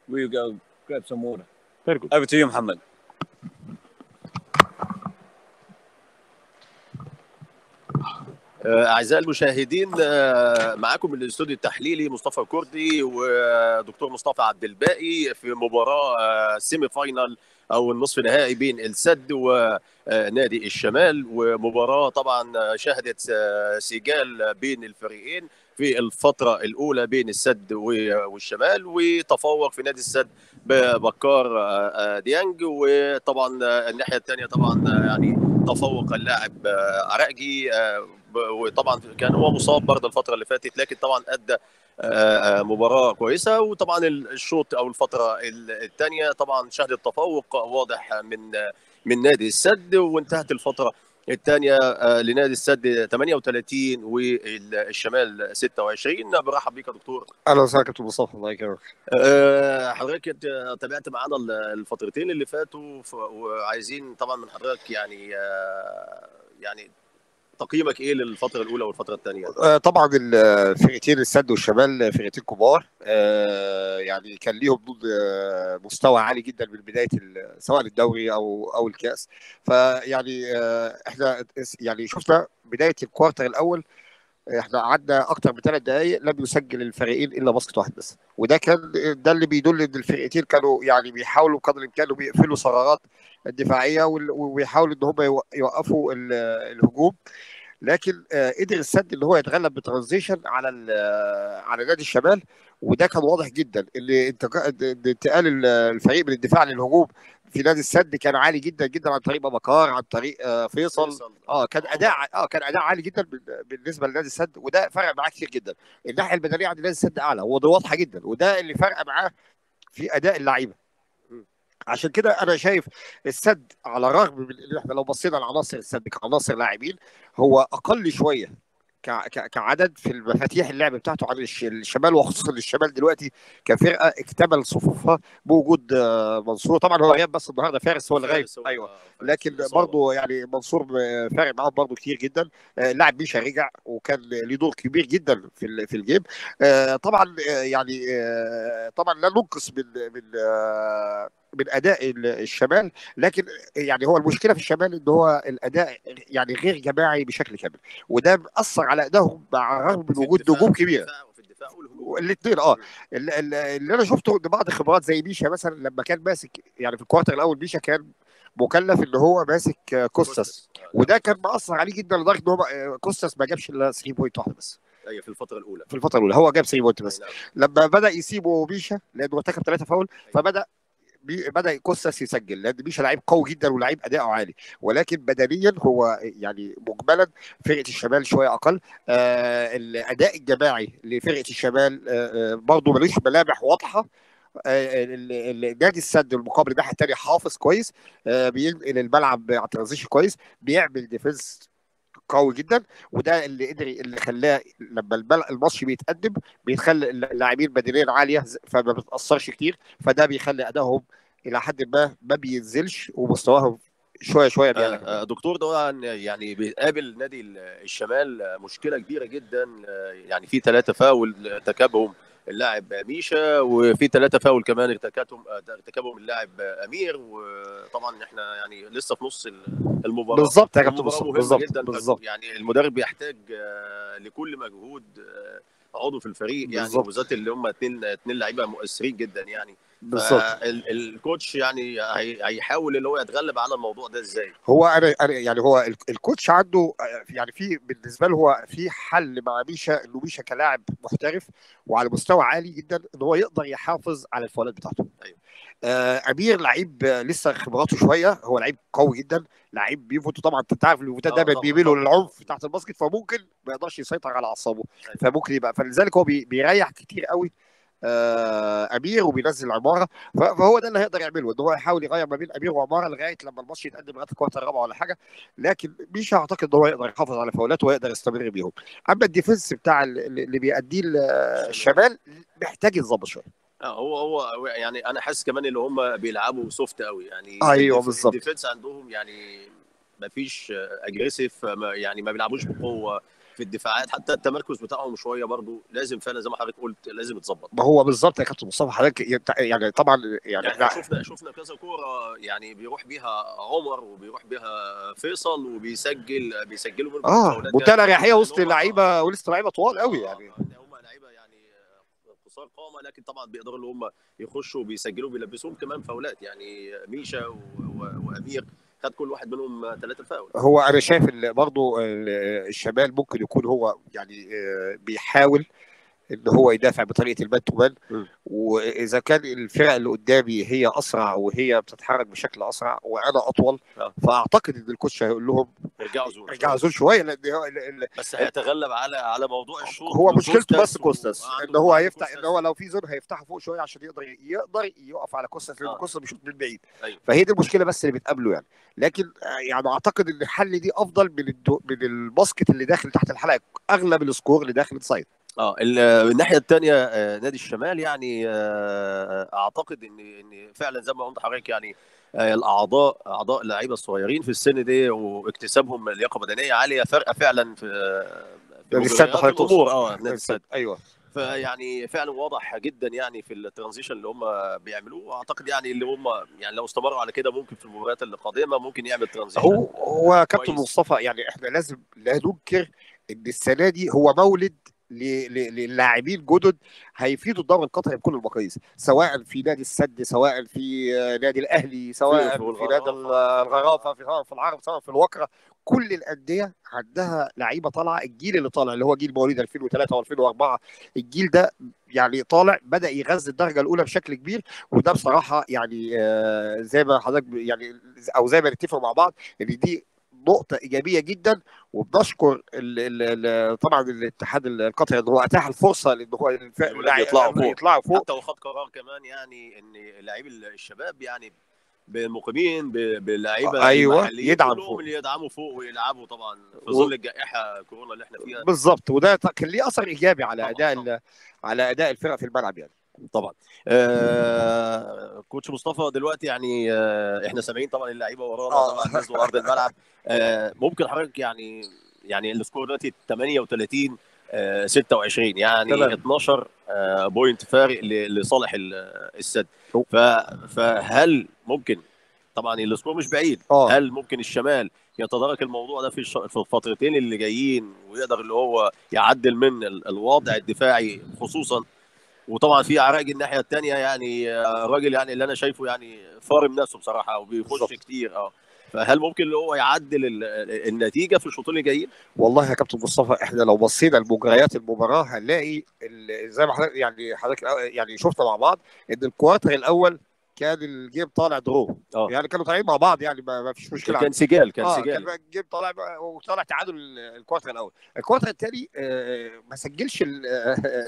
We'll go grab some water. Very good. Over to you, Mohammed. أعزائي المشاهدين، معاكم من الاستوديو التحليلي مصطفى كردي ودكتور مصطفى عبد الباقي في مباراة سيمي فاينال أو النصف النهائي بين السد ونادي الشمال، ومباراة طبعا شهدت سجال بين الفريقين في الفترة الأولى بين السد والشمال، وتفوق في نادي السد ببكار ديانج، وطبعا الناحية الثانية طبعا يعني تفوق اللاعب عراقي، وطبعا كان هو مصاب برضه الفترة اللي فاتت، لكن طبعا أدى مباراة كويسة. وطبعا الشوط أو الفترة الثانية طبعا شهدت تفوق واضح من نادي السد، وانتهت الفترة الثانية لنادي السد 38 والشمال 26. برحب بيك يا دكتور. اهلا وسهلا كابتن مصطفى، الله يكرمك. حضرتك تابعت معانا الفترتين اللي فاتوا، وعايزين طبعا من حضرتك يعني تقييمك ايه للفتره الاولى والفتره الثانيه؟ طبعا الفرقتين السد والشمال فرقتين كبار، يعني كان ليهم مستوى عالي جدا من بدايه سواء الدوري او الكاس. فيعني احنا يعني شفنا بدايه الكوارتر الاول، احنا قعدنا اكتر من 3 دقائق لم يسجل الفريقين الا باسكت واحد بس، وده كان اللي بيدل ان الفرقتين كانوا يعني بيحاولوا قدر الامكان بيقفلوا ثغرات الدفاعيه ويحاولوا ان هم يوقفوا الهجوم. لكن قدر السد اللي هو يتغلب بترانزيشن على نادي الشمال، وده كان واضح جدا ان انتقال الفريق من الدفاع للهجوم في نادي السد كان عالي جدا جدا عن طريق بكار، عن طريق فيصل. كان اداء عالي جدا بالنسبه لنادي السد، وده فرق معاه كتير جدا. الناحيه البدنيه عند نادي السد اعلى، ودي واضحه جدا، وده اللي فرق معاه في اداء اللعيبه. عشان كده انا شايف السد على الرغم من ان احنا لو بصينا لعناصر السد كعناصر لاعبين هو اقل شويه كعدد في المفاتيح اللعب بتاعته عن الشمال، وخصوصا الشمال دلوقتي كفرقه اكتمل صفوفها بوجود منصور. طبعا هو غياب بس النهارده، فارس هو اللي غايب. ايوه، لكن برضه يعني منصور فارق معاهم برضه كتير جدا. اللاعب بيشا رجع وكان له دور كبير جدا في الجيم. طبعا يعني طبعا لا ننقص من اداء الشمال، لكن يعني هو المشكله في الشمال ان هو الاداء يعني غير جماعي بشكل كامل، وده مأثر على ادائهم مع الرغم من وجود نجوم كبيره. الاثنين اللي انا شفته ان بعض الخبرات زي بيشا مثلا لما كان ماسك يعني في الكوارتر الاول، بيشا كان مكلف ان هو ماسك كوستاس، وده كان مأثر عليه جدا لدرجه ان هو كوستاس ما جابش الا 3 بوينت واحده بس. ايوه، في الفتره الاولى هو جاب 3 بوينت بس. لما بدا يسيبه بيشا لانه ارتكب 3 فاول، فبدا كوستاس يسجل، لان بيشا لعيب قوي جدا ولعيب اداؤه عالي، ولكن بدنيا هو يعني مجملا فرقه الشمال شويه اقل. الاداء الجماعي لفرقه الشمال برضه ملوش ملامح واضحه. نادي السد المقابل الناحيه الثانيه حافظ كويس، بينقل الملعب على ترانزيشن كويس، بيعمل ديفنس قوي جدا، وده اللي خلاه لما الماتش بيتقدم بيخلي اللاعبين بدنيا عاليه فما بتاثرش كتير، فده بيخلي ادائهم الى حد ما بينزلش ومستواهم شويه بيعلى. دكتور، ده يعني بيقابل نادي الشمال مشكله كبيره جدا، يعني في 3 فاول ارتكبهم اللاعب ميشا، وفي 3 فاول كمان ارتكبهم اللاعب امير. وطبعا احنا يعني لسه في نص المباراه. بالظبط يا كابتن المباراه مصطفى، مهمه بالظبط جدا. بالظبط يعني المدرب بيحتاج لكل مجهود عضو في الفريق يعني، بالظبط وبالذات اللي هم اتنين لعيبه مؤثرين جدا يعني. بالظبط. فالكوتش يعني هيحاول اللي هو يتغلب على الموضوع ده ازاي. هو انا يعني هو الكوتش عنده يعني في بالنسبه له هو في حل مع ميشا، انه ميشا كلاعب محترف وعلى مستوى عالي جدا ان هو يقدر يحافظ على الفاولات بتاعته. ايوه. امير لعيب لسه خبراته شويه، هو لعيب قوي جدا، لعيب بيفوت طبعا. انت عارف الفوتات دايما بيميلوا للعنف تحت الباسكت، فممكن ما يقدرش يسيطر على اعصابه. أيوة. فممكن يبقى فلذلك هو بيريح كتير قوي امير وبينزل عماره. فهو ده اللي هيقدر يعمله، ان هو يحاول يغير ما بين امير وعماره لغايه لما الماتش يتقدم لغايه الكوارتر الرابع ولا حاجه. لكن مش اعتقد ان هو يقدر يحافظ على فاولاته ويقدر يستمر بيهم. اما الديفنس بتاع اللي بيأديه الشمال محتاج يتظبط شويه. هو يعني انا حاسس كمان ان هم بيلعبوا سوفت قوي يعني. ايوه بالظبط. الديفنس عندهم يعني ما فيش اجريسيف، يعني ما بيلعبوش بقوه في الدفاعات. حتى التمركز بتاعهم شويه برضو لازم فعلا زي ما حضرتك قلت لازم يتظبط. ما هو بالظبط يا كابتن مصطفى، حضرتك يعني طبعا يعني احنا شفنا كذا كوره يعني بيروح بيها عمر وبيروح بيها فيصل بيسجلوا منهم فاولات منتهى اريحيه وسط هم لعيبه طوال قوي يعني. هم لعيبه يعني قصار قامه، لكن طبعا بيقدروا ان هم يخشوا وبيسجلوا بيلبسوهم كمان فاولات. يعني ميشا وامير خد كل واحد منهم 3 فاول. هو انا شايف برضه الشمال ممكن يكون هو يعني بيحاول ان هو يدافع بطريقه المان تو مان، واذا كان الفرق اللي قدامي هي اسرع وهي بتتحرك بشكل اسرع وانا اطول، فاعتقد ان الكوتش هيقول لهم ارجعوا زون شويه، لان بس هيتغلب على موضوع الشوط. هو مشكلته بس كوستاس، ان هو هيفتح كوستاس. ان هو لو في زون هيفتحه فوق شويه عشان يقدر يقف على كوستاس، لان كوستاس بيشوط من بعيد. أيوه. فهي دي المشكله بس اللي بتقابله يعني. لكن يعني اعتقد ان الحل دي افضل من الباسكت اللي داخل تحت الحلقه، اغلب السكور اللي داخل السايد. الناحيه الثانيه نادي الشمال يعني اعتقد ان فعلا زي ما قلت لحضرتك يعني اعضاء اللعيبه الصغيرين في السن دي واكتسابهم لياقه بدنيه عاليه فرق فعلا في مجريات الامور. نادي السد. ايوه. فيعني فعلا واضح جدا يعني في الترانزيشن اللي هم بيعملوه. واعتقد يعني اللي هم يعني لو استمروا علي كده ممكن في المباريات القادمه ممكن يعمل ترانزيشن. هو كابتن مصطفى يعني احنا لازم لا ننكر ان السنه دي هو مولد للاعبين جدد هيفيدوا الدوري القطري بكل المقاييس، سواء في نادي السد، سواء في نادي الاهلي، سواء في نادي الغرافه، سواء في العرب، سواء في الوكره. كل الانديه عندها لعيبه طالعه. الجيل اللي طالع اللي هو جيل مواليد 2003 و2004، الجيل ده يعني طالع بدا يغذي الدرجه الاولى بشكل كبير. وده بصراحه يعني زي ما حضرتك يعني او زي ما نتفق مع بعض ان دي نقطة إيجابية جدا. وبنشكر طبعا الاتحاد القطري ان هو اتاح الفرصة لان هو يطلعوا فوق. حتى وخد قرار كمان يعني ان لاعبي الشباب يعني بالمقيمين باللعيبه ايوه يدعم فوق، اللي يدعموا فوق ويلعبوا طبعا في ظل الجائحه كورونا اللي احنا فيها. بالظبط. وده كان ليه اثر ايجابي على اداء الفرق في الملعب يعني. طبعا. كوتش مصطفى دلوقتي يعني احنا سامعين طبعا اللعيبه ورانا طبعا نزلوا ارض الملعب. ممكن حضرتك يعني السكور دلوقتي 38 26 يعني تمام. 12 بوينت فارق لصالح السد. فهل ممكن طبعا السكور مش بعيد هل ممكن الشمال يتدارك الموضوع ده في الفترتين اللي جايين ويقدر اللي هو يعدل من الوضع الدفاعي خصوصا؟ وطبعا في عراقي الناحيه الثانيه يعني الراجل يعني اللي انا شايفه يعني فارم نفسه بصراحه وبيخش كتير. فهل ممكن اللي هو يعدل النتيجه في الشوطين اللي جايين؟ والله يا كابتن مصطفى احنا لو بصينا لمجريات المباراه هنلاقي زي ما حضرتك يعني شفنا مع بعض ان الكوارتر الاول كان الجيم طالع درو. يعني كانوا طالعين مع بعض يعني ما فيش مشكله. كان سجال كان الجيم طالع تعادل الكوارتر الاول. الكوارتر الثاني ما سجلش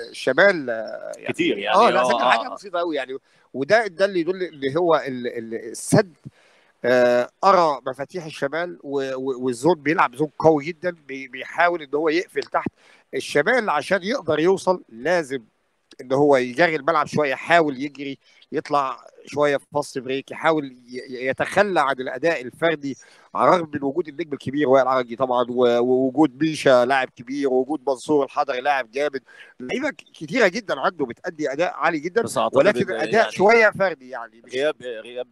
الشمال يعني كتير يعني لا سجل حاجه بسيطه قوي يعني. وده اللي يدل ان هو السد ارى مفاتيح الشمال والزون بيلعب زون قوي جدا. بيحاول ان هو يقفل تحت الشمال عشان يقدر يوصل. لازم ان هو يجري الملعب شويه، يحاول يجري يطلع شويه في فاست بريك، يحاول يتخلى عن الاداء الفردي على الرغم من وجود النجم الكبير وائل العرجي طبعا، ووجود بيشا لاعب كبير، ووجود منصور الحضري لاعب جامد. لعيبه كتيره جدا عنده بتأدي اداء عالي جدا، بس اعتقد ولكن ان الاداء يعني شويه فردي يعني غياب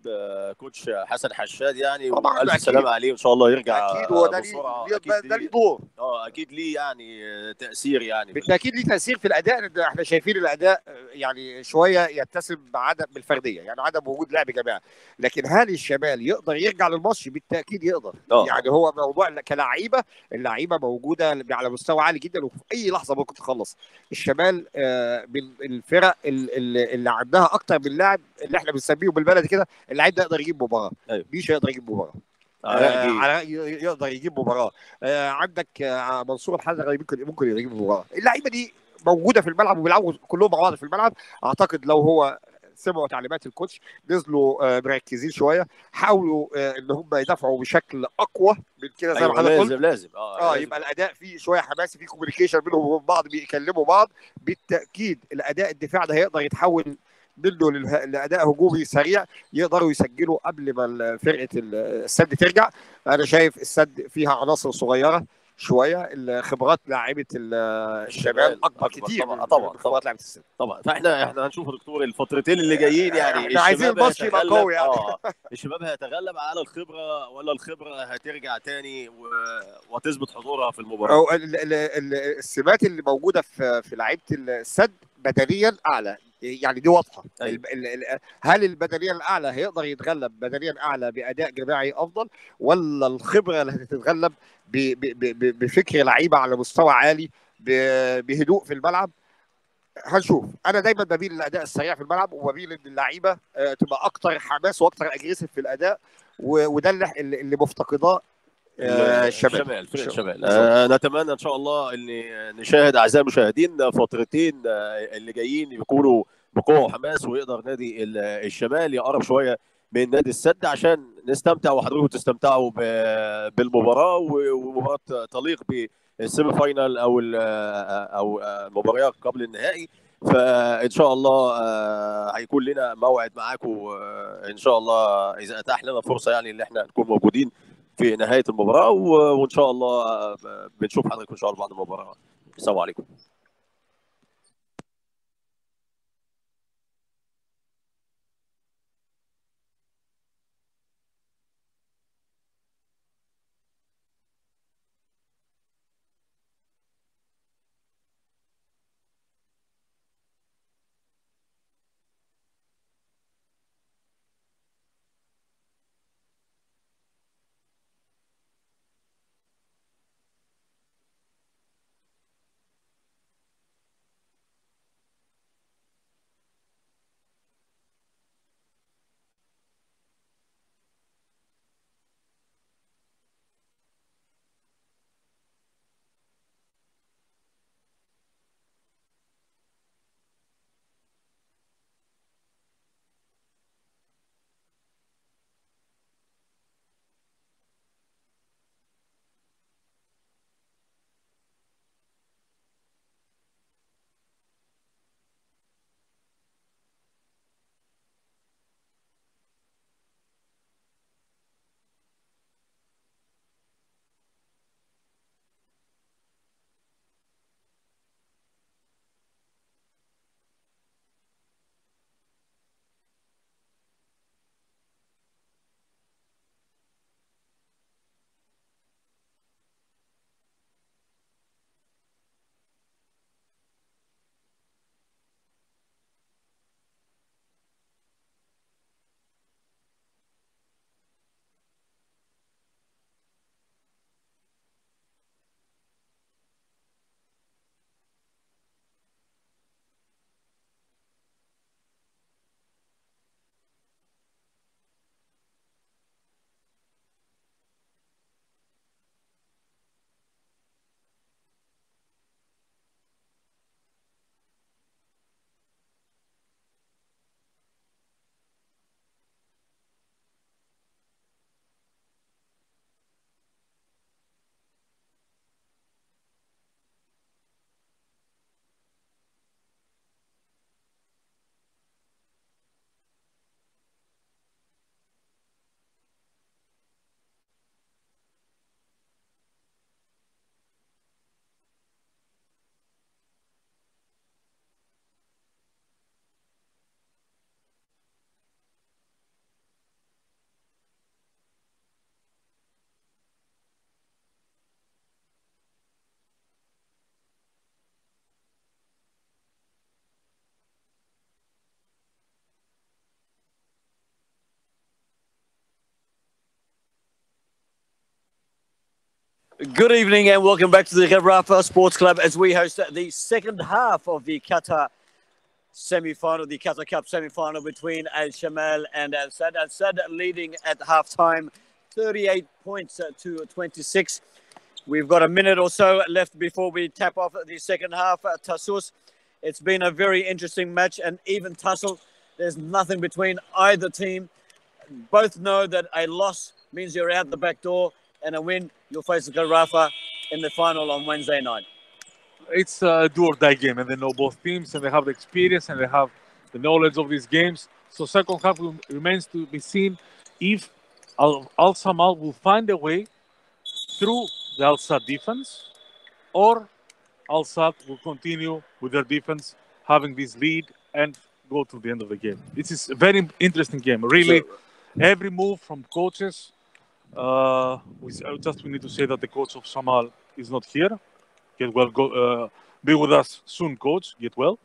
كوتش حسن حشاد يعني، طبعا والف اكيد سلامه عليه، ان شاء الله يرجع اكيد. هو ده بسرعه. اكيد ده ليه ليه دور. اكيد ليه يعني تاثير يعني بالتاكيد ليه تاثير في الاداء، لان احنا شايفين الاداء يعني شويه يتسم بعدم بالفرديه، يعني عدم وجود لعب جماعي. لكن هل الشمال يقدر يرجع للماتش؟ بالتاكيد يقدر. يعني هو موضوع كلاعيبه، اللعيبه موجوده على مستوى عالي جدا، وفي اي لحظه ممكن تخلص. الشمال من الفرق اللي عندها اكتر من لاعب، اللي احنا بنسميه بالبلدي كده اللعيب ده يقدر يجيب مباراه. أيوه. بيشا يقدر يجيب مباراه، يقدر يجيب مباراه. عندك منصور الحضري ممكن يجيب مباراه. اللعيبه دي موجوده في الملعب وبيلعبوا كلهم مع بعض في الملعب. اعتقد لو هو سمعوا تعليمات الكوتش، نزلوا مركزين شويه، حاولوا ان هم يدافعوا بشكل اقوى من كده زي ما حضرتك قلت. لازم يبقى الاداء فيه شويه حماسي، فيه كوميونيكيشن بينهم وبين بعض، بيكلموا بعض. بالتاكيد الاداء الدفاع ده هيقدر يتحول منه لاداء هجومي سريع، يقدروا يسجلوا قبل ما فرقه السد ترجع. انا شايف السد فيها عناصر صغيره شويه، الخبرات لاعيبه الشمال اكبر كتير طبعا من خبرات لاعيبه السد. طبعا. فاحنا هنشوف يا دكتور الفترتين اللي جايين، يعني احنا عايزين الماتش يبقى قوي يعني. الشباب هيتغلب على الخبره، ولا الخبره هترجع تاني وتثبت حضورها في المباراه؟ السمات اللي موجوده في لعيبه السد بدنيا اعلى، يعني دي واضحه. أيوة. هل البدنيا الاعلى هيقدر يتغلب بدنيا اعلى باداء جماعي افضل، ولا الخبره اللي هتتغلب بفكر لعيبه على مستوى عالي بهدوء في الملعب؟ هنشوف. انا دايما بميل للاداء السريع في الملعب، وبميل ان اللعيبه تبقى اكتر حماس واكتر اجريسيف في الاداء، وده اللي مفتقداه فرقه الشمال. نتمنى ان شاء الله ان نشاهد اعزائي المشاهدين فترتين اللي جايين يكونوا بقوه وحماس، ويقدر نادي الشمال يقرب شويه من نادي السد عشان نستمتع وحضراتكم تستمتعوا بالمباراه، ومباراه تليق بالسيمي فاينال او المباريات قبل النهائي. فان شاء الله هيكون لنا موعد معاكم ان شاء الله، اذا اتاح لنا فرصه يعني ان احنا نكون موجودين في نهايه المباراه، وان شاء الله بنشوف حضراتكم ان شاء الله بعد المباراه. السلام عليكم. Good evening and welcome back to the Rafa Sports Club as we host the second half of the Qatar semi-final, the Qatar Cup semi-final between Al Shamal and Al Sadd. Al Sadd leading at halftime, 38 points to 26. We've got a minute or so left before we tap off the second half. Tassus, it's been a very interesting match, and even tussle. There's nothing between either team. Both know that a loss means you're out the back door, and a win, you'll face the Rafa in the final on Wednesday night. It's a do or die game, and they know both teams, and they have the experience, and they have the knowledge of these games. So second half remains to be seen if Al Samal will find a way through the Al Sadd defense, or Al Sadd will continue with their defense, having this lead and go to the end of the game. This is a very interesting game. Really, every move from coaches. We need to say that the coach of Shamal is not here. Get well, be with us soon, coach. Get well.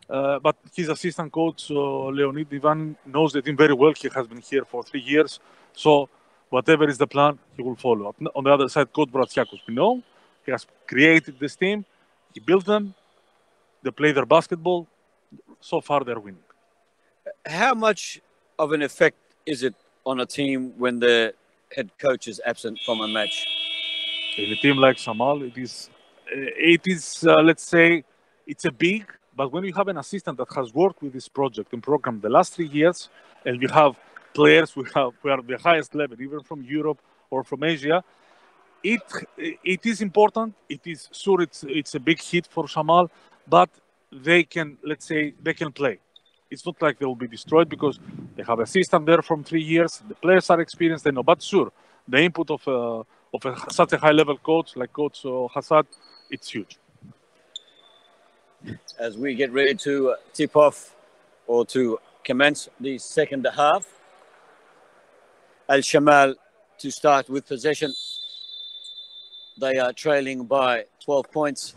But his assistant coach, Leonid Ivan, knows the team very well. He has been here for 3 years. So whatever is the plan, he will follow. On the other side, Coach Bratsiakos, we know he has created this team. He built them. They play their basketball. So far, they're winning. How much of an effect is it on a team when the head coach is absent from a match? In a team like Shamal, it is let's say, it's a big, but when you have an assistant that has worked with this project and program the last 3 years, and you have players who are the highest level, even from Europe or from Asia, it is important. It is sure it's a big hit for Shamal, but they can, let's say, they can play. It's not like they will be destroyed because they have a system there from 3 years. The players are experienced, they know. But sure, the input of such a high-level coach like Coach Hassad, it's huge. As we get ready to tip off or to commence the second half, Al Shamal to start with possession. They are trailing by 12 points.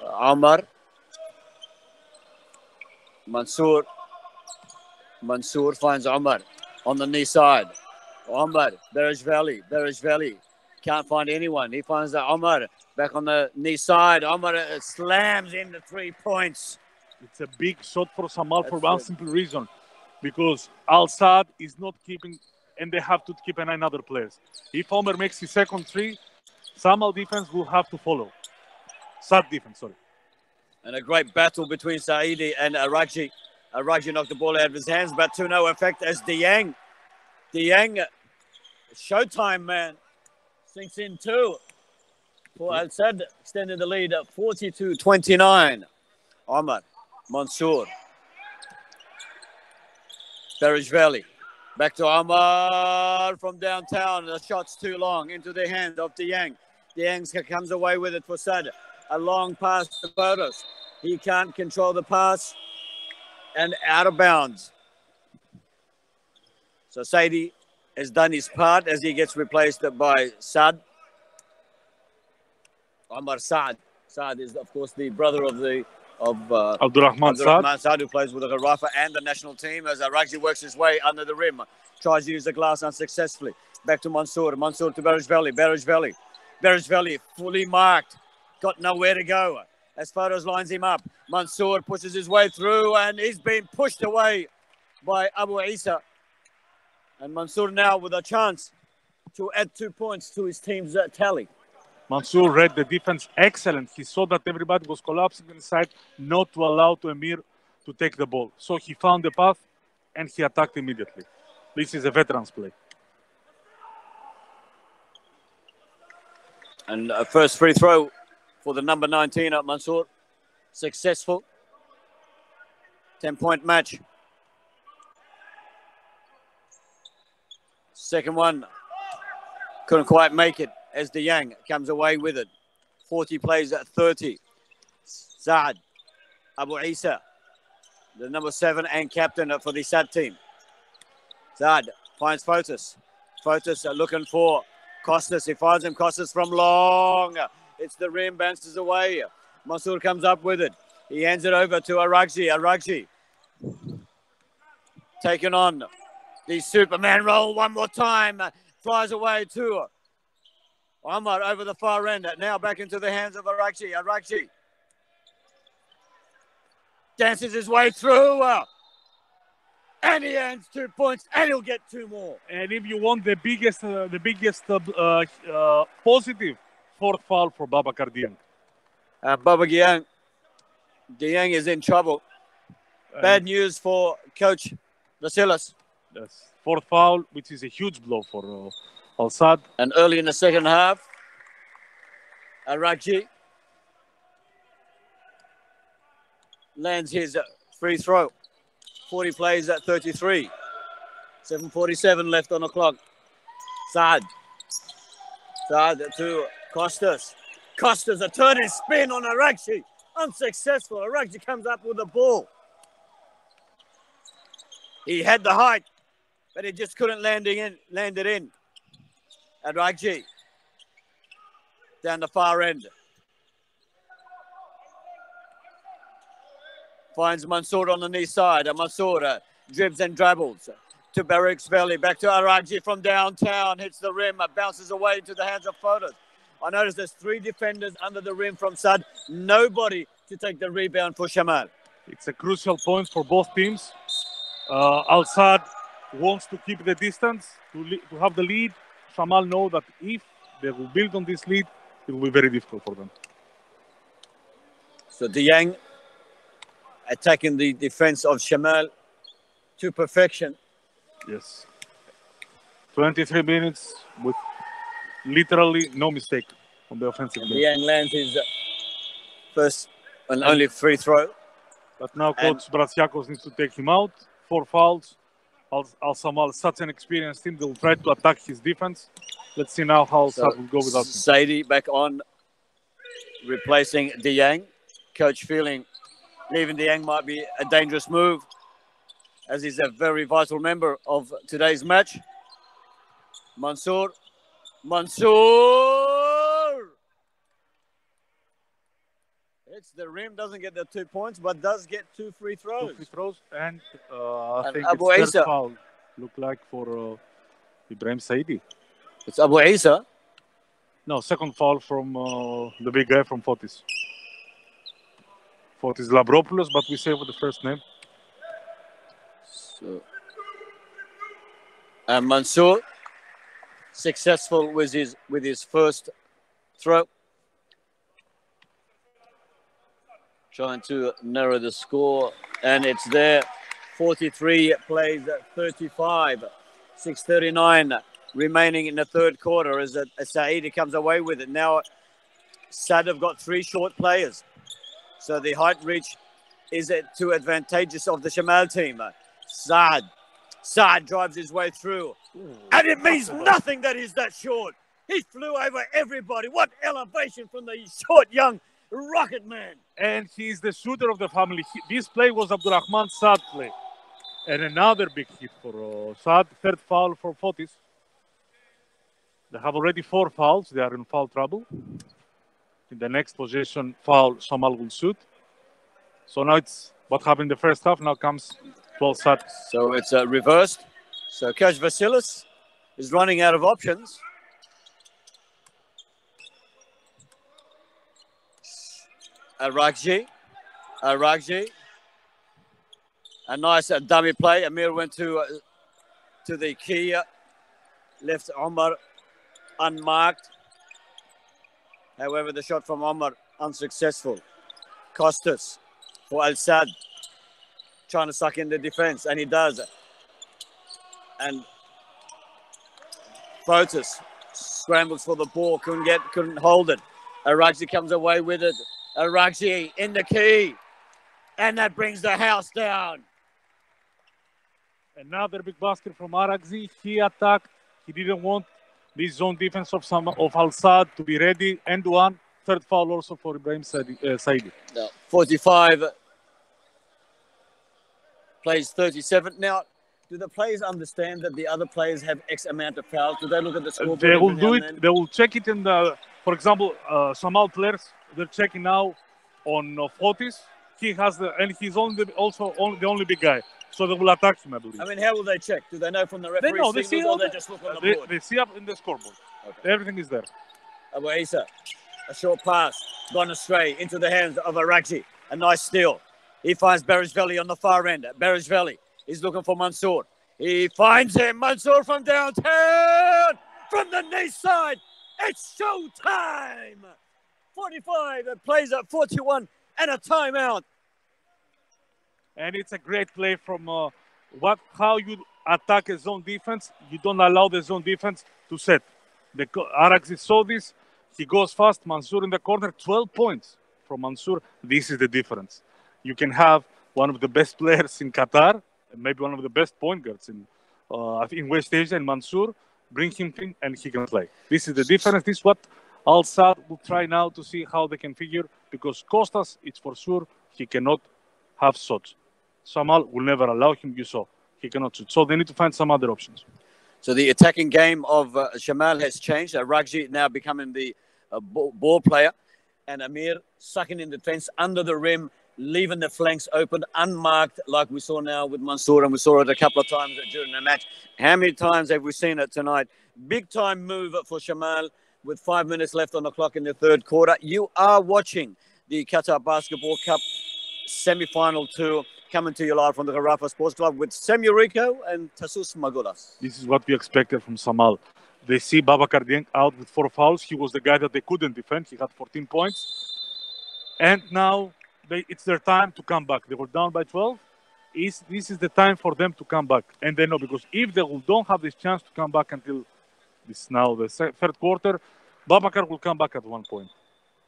Omar. Mansour finds Omar on the knee side. Omar, Berejveli can't find anyone. He finds Omar back on the knee side. Omar slams in the 3 points. It's a big shot for Shamal for one simple reason, because Al Sadd is not keeping, and they have to keep an eye on other players. If Omar makes his second three, Shamal defense will have to follow. Sadd defense, sorry. And a great battle between Saidi and Aragji. Aragji knocked the ball out of his hands, but to no effect as Dieng, showtime man, sinks in two. For Al Sadd, extended the lead at 40-29. Omar, Mansour, Berejveli. Back to Omar from downtown. The shot's too long into the hand of Dieng. Dieng comes away with it for Sadd. A long pass to Bodos. He can't control the pass and out of bounds. So Saidi has done his part as he gets replaced by Saad. Omar Saad. Saad is, of course, the brother of Abdurrahman Saad, who plays with the Rafa and the national team, as Aragji works his way under the rim. Tries to use the glass unsuccessfully. Back to Mansour. Mansour to Berejveli. Berejveli fully marked. Got nowhere to go. As Faros lines him up, Mansour pushes his way through and he's been pushed away by Abu Isa. And Mansour now with a chance to add 2 points to his team's tally. Mansour read the defense excellent. He saw that everybody was collapsing inside, not to allow to Emir to take the ball. So he found the path and he attacked immediately. This is a veteran's play. And first free throw for the number 19 at Mansour. Successful. 10-point match. Second one. Couldn't quite make it as Dieng comes away with it. 40 plays at 30. Saad. Abu Isa. The number 7 and captain for the Saad team. Saad finds Fotis. Fotis looking for Costas. He finds him. Costas from long. It's the rim, bounces away. Mansour comes up with it. He hands it over to Aragji. Aragji taking on the Superman roll one more time. Flies away to Omar over the far end. Now back into the hands of Arakji. Arakji dances his way through. And he earns 2 points, and he'll get 2 more. And if you want the biggest positive, fourth foul for Babacar Dieng. Baba Dieng is in trouble. Bad news for Coach Vasilis. Yes, fourth foul, which is a huge blow for Al Sadd. And early in the second half, Arakji lands his free throw. 40 plays at 33. 7:47 left on the clock. Saad to Costas. Costas a turn and spin on Arakji. Unsuccessful. Arakji comes up with the ball. He had the height, but he just couldn't land it in. Arakji down the far end. Finds Mansour on the knee side. Mansour dribs and drabbles to Barrick's Valley. Back to Arakji from downtown. Hits the rim. Bounces away into the hands of Fotis. I notice there's 3 defenders under the rim from Saad. Nobody to take the rebound for Shamal. It's a crucial point for both teams. Al Sadd wants to keep the distance, to have the lead. Shamal know that if they will build on this lead, it will be very difficult for them. So Dieng attacking the defense of Shamal to perfection. Yes. 23 minutes with literally no mistake on the offensive end. Dieng lands his first and only free throw. But now Coach Brasiakos needs to take him out. 4 fouls. Al Samal, such an experienced team, they will try to attack his defense. Let's see now how Saad will go without him. Sadie back on, replacing Dieng. Coach feeling leaving Dieng might be a dangerous move, as he's a very vital member of today's match. Mansour. It's the rim, doesn't get the 2 points, but does get 2 free throws. 2 free throws, and I think Abu it's Isa. third foul. Look like for Ibrahim Saidi. It's Abu Isa. No, second foul from the big guy from Fotis. Fotis Labropoulos, but we say with the first name. So, and Mansour successful with his first throw. Trying to narrow the score, and it's there. 43 plays at 35. 6:39 remaining in the third quarter as Saidi comes away with it. Now, Saad have got 3 short players. So the height reach is too advantageous of the Shamal team. Saad drives his way through. And it means nothing that he's that short. He flew over everybody. What elevation from the short, young rocket man. And he's the shooter of the family. This play was Abdurrahman Saad play. And another big hit for Saad. Third foul for Fotis. They have already 4 fouls. They are in foul trouble. In the next possession, foul, Shamal will shoot. So now it's what happened in the first half. Now comes 12 Saad. So it's reversed. So Coach Vasilis is running out of options. Arakji. A nice dummy play. Amir went to the key. Left Omar unmarked. However, the shot from Omar unsuccessful. Costas for Al Sadd. Trying to suck in the defense, and he does. And Fotis scrambles for the ball, couldn't hold it. Arakji comes away with it. Arakji in the key. And that brings the house down. Another big basket from Arakji. He attacked. He didn't want this zone defense of Al Sadd to be ready. End one. Third foul also for Ibrahim Saidi. 45 plays 37. Now, do the players understand that the other players have X amount of fouls? Do they look at the scoreboard? They will do it. They will check it in the, for example, Shamal players, they're checking now on Fotis. He has and he's also the only big guy. So they will attack him, I believe. I mean, how will they check? Do they know from the referee they see or they just look on the board? They see up in the scoreboard. Okay. Everything is there. Abu Isa. A short pass. Gone astray into the hands of Arakji. A nice steal. He finds Berejveli on the far end. Berejveli is looking for Mansour. He finds him. Mansour from downtown. From the knee side. It's showtime. 45. It plays at 41 and a timeout. And it's a great play from how you attack a zone defense. You don't allow the zone defense to set. Araxi saw this. He goes fast. Mansour in the corner. 12 points from Mansour. This is the difference. You can have one of the best players in Qatar, maybe one of the best point guards in West Asia, and Mansour. Bring him in and he can play. This is the difference. This is what Al Sadd will try now to see how they can figure, because Costas, it's for sure, he cannot have shots. Shamal will never allow him, you saw. He cannot shoot. So they need to find some other options. So the attacking game of Shamal has changed. Ragji now becoming the ball player, and Amir sucking in defense under the rim, leaving the flanks open, unmarked, like we saw now with Mansour, and we saw it a couple of times during the match. How many times have we seen it tonight? Big time move for Shamal with 5 minutes left on the clock in the third quarter. You are watching the Qatar Basketball Cup semi-final tour, coming to you live from the Garafa Sports Club with Sam Yuriko and Tassus Magulas. This is what we expected from Shamal. They see Babacar Dieng out with 4 fouls. He was the guy that they couldn't defend. He had 14 points. And now it's their time to come back. They were down by 12. This is the time for them to come back. And they know, because if they don't have this chance to come back until this now the third quarter, Babacar will come back at one point.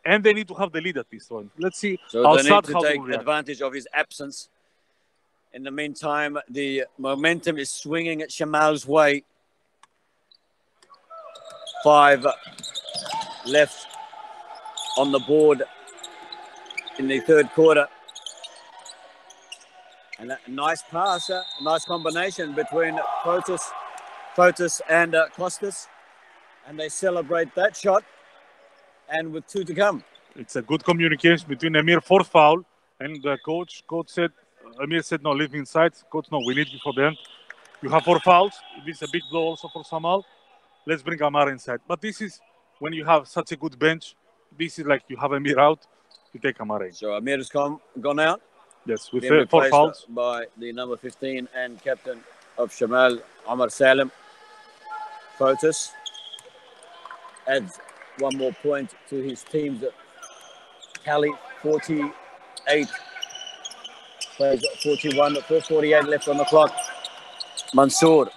And they need to have the lead at this point. Let's see so how they need to how take advantage of his absence. In the meantime, the momentum is swinging at Shamal's way. 5 left on the board in the third quarter. And a nice pass, a nice combination between Fotis and Costas. And they celebrate that shot. And with 2 to come. It's a good communication between Amir, 4th foul, and the coach. Amir said, no, leave me inside. Coach, no, we need you for the end. You have 4 fouls. This is a big blow also for Shamal. Let's bring Amar inside. But this is when you have such a good bench. This is like you have Amir out, you take Amar in. So Amir has gone out. Yes, with 4 fouls. By the number 15 and captain of Shamal, Omar Salim. Fotis adds 1 more point to his team's tally. 48. Plays 41, 4:48 left on the clock. Mansour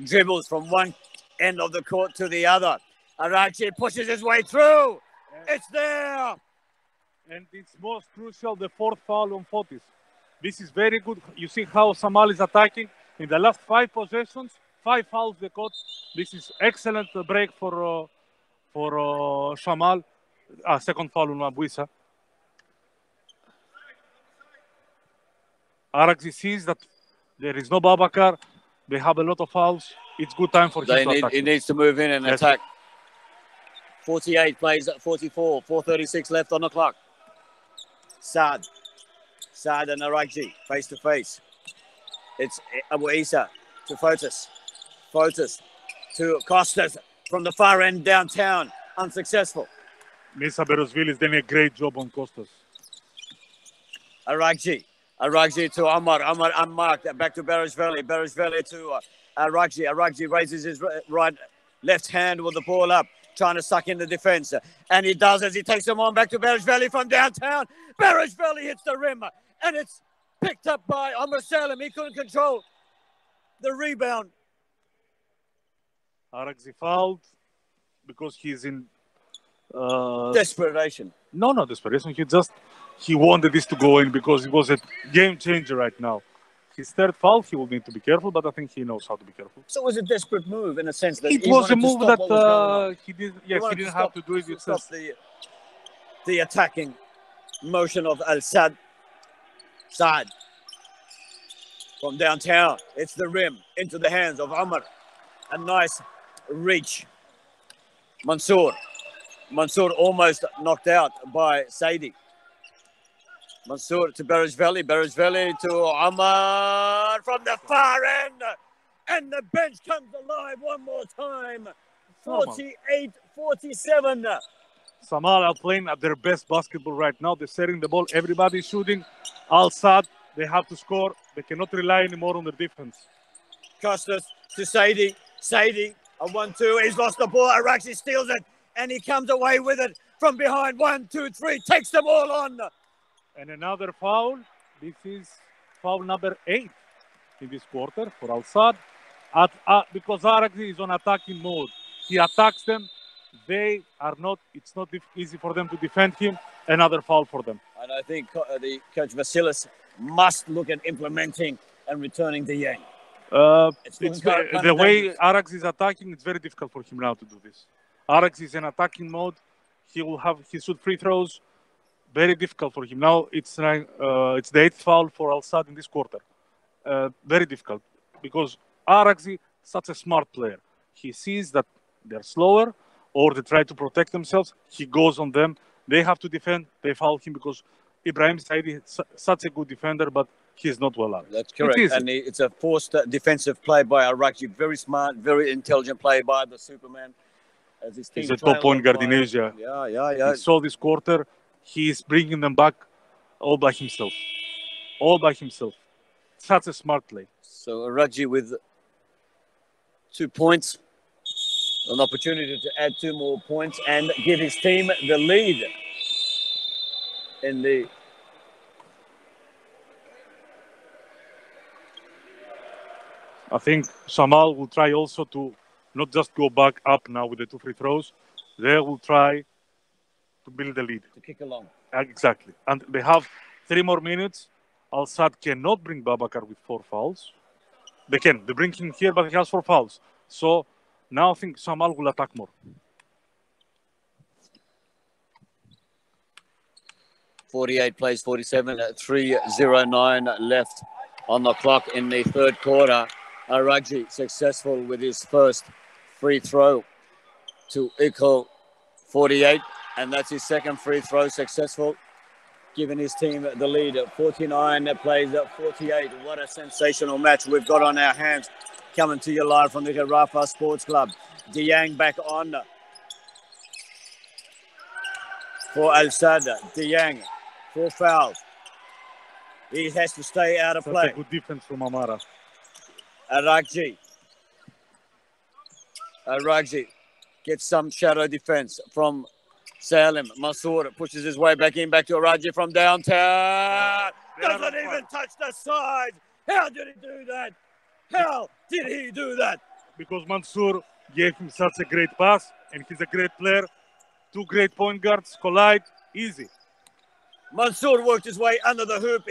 dribbles from one end of the court to the other. Arachi pushes his way through. It's there. And it's most crucial, the 4th foul on Fotis. This is very good. You see how Shamal is attacking in the last 5 possessions. 5 fouls they caught. This is excellent break for Shamal. Second foul on Abuisa. Araxi sees that there is no Babacar. They have a lot of fouls. It's good time for him to attack. He needs to move in and attack. 48 plays at 44. 4:36 left on the clock. Saad and Araxi face to face. It's Abu Isa to Fotis to Costas from the far end downtown. Unsuccessful. Misa Berezvili is doing a great job on Costas. Araxi to Omar unmarked. Back to Berejveli to Araxi raises his left hand with the ball up, trying to suck in the defense. And he does as he takes him on back to Berejveli from downtown. Berejveli hits the rim, and it's picked up by Omar Salim. He couldn't control the rebound. Araxi fouled because he's in desperation. No desperation. He wanted this to go in because it was a game changer right now. His 3rd foul, he will need to be careful, but I think he knows how to be careful. So it was a desperate move in a sense that it was a move that he did. Yes, he didn't have to do it. Stop the attacking motion of Al Sadd. Saad from downtown. It's the rim into the hands of Omar. A nice reach. Mansour almost knocked out by Saidi. Mansour to Berejveli to Omar from the far end. And the bench comes alive one more time. Normal. 48-47. Shamal are playing at their best basketball right now. They're setting the ball. Everybody's shooting. Al Sadd, they have to score. They cannot rely anymore on their defense. Costas to Sadie. Sadie, a 1-2. He's lost the ball. Araxi steals it, and he comes away with it from behind. 1, 2, 3. Takes them all on. And another foul. This is foul number 8 in this quarter for Al Sadd. Because Araxi is on attacking mode. He attacks them. They are not, it's not easy for them to defend him. Another foul for them. And I think the coach Vasilis must look at implementing and returning the Yang. The way Arax is attacking, it's very difficult for him now to do this. Arax is in attacking mode. He shoot free throws. Very difficult for him. Now it's the 8th foul for Al Sadd in this quarter. Very difficult because Araxi is such a smart player. He sees that they're slower or they try to protect themselves. He goes on them. They have to defend. They foul him because Ibrahim Saidi is such a good defender, but he's not well out. That's correct. And it's a forced defensive play by Araxi. Very smart, very intelligent play by the Superman. As his team he's a top point guard in Asia. Yeah. He saw this quarter. He's bringing them back all by himself. All by himself. Such a smart play. So Araxi with 2 points. An opportunity to add 2 more points and give his team the lead in the... I think Shamal will try also to not just go back up now with the 2 free throws. They will try to build the lead. To kick along. Exactly. And they have 3 more minutes. Al Sadd cannot bring Babakar with 4 fouls. They can. They bring him here, but he has 4 fouls. So now I think Shamal will attack more. 48 plays 47, 3:09 left on the clock in the 3rd quarter. Araxi successful with his first free throw to equal 48, and that's his 2nd free throw successful, giving his team the lead. 49 plays 48. What a sensational match we've got on our hands. Coming to you live from the Garafa Sports Club. Diang back on for Al Sadd. Diang, 4 fouls. He has to stay out of play. That's a good defense from Amara. Araxi gets some shadow defense from Salim. Mansour pushes his way back to Araxi from downtown. Doesn't even touch the side. How did he do that? How did he do that? Because Mansour gave him such a great pass, and he's a great player. 2 great point guards collide, easy. Mansour worked his way under the hoop.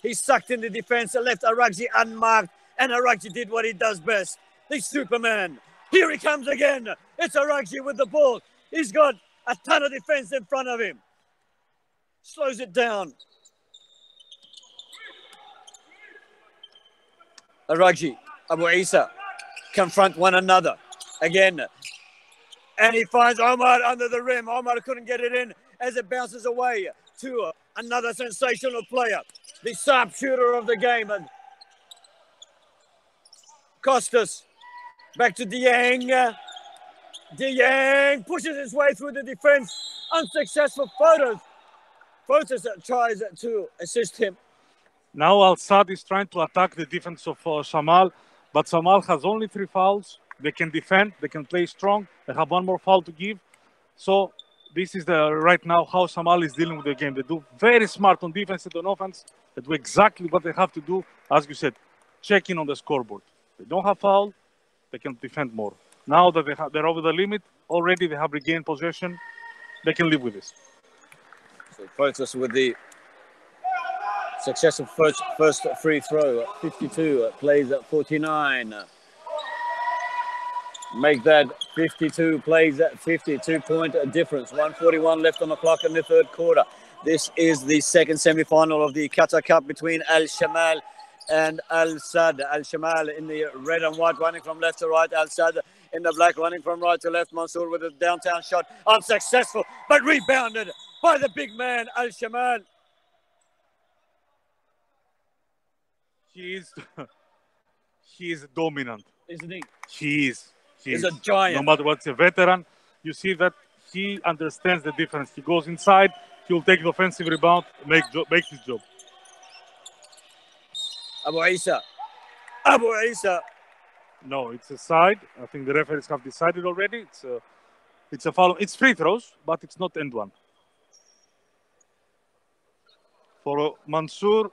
He sucked in the defense and left Araxi unmarked, and Araxi did what he does best. The Superman. Here he comes again. It's Araxi with the ball. He's got a ton of defense in front of him. Slows it down. Araxi, Abu Isa confront one another again. And he finds Omar under the rim. Omar couldn't get it in as it bounces away to another sensational player. The sharpshooter of the game. And Costas back to Diang. Diang pushes his way through the defense. Unsuccessful. Photos tries to assist him. Now Al Sadd is trying to attack the defense of Shamal, but Shamal has only 3 fouls. They can defend, they can play strong. They have 1 more foul to give. So this is right now how Shamal is dealing with the game. They do very smart on defense and on offense. They do exactly what they have to do. As you said, check in on the scoreboard. They don't have foul, they can defend more. Now that they're over the limit, already they have regained possession. They can live with this. So Photos with the successful first free throw, 52, plays at 49. Make that 52, plays at 52-point difference. 1:41 left on the clock in the 3rd quarter. This is the 2nd semi-final of the Qatar Cup between Al Shamal and Al Sadd. Al Shamal in the red and white, running from left to right. Al Sadd in the black, running from right to left. Mansour with a downtown shot, unsuccessful, but rebounded by the big man, Al Shamal. He is dominant. Isn't he? He is. He's a giant. No matter what's a veteran, you see that he understands the difference. He goes inside, he'll take the offensive rebound, make his job. Abu Isa. Abu Isa. No, it's a side. I think the referees have decided already. It's a foul. It's free throws, but it's not end one. For Mansour,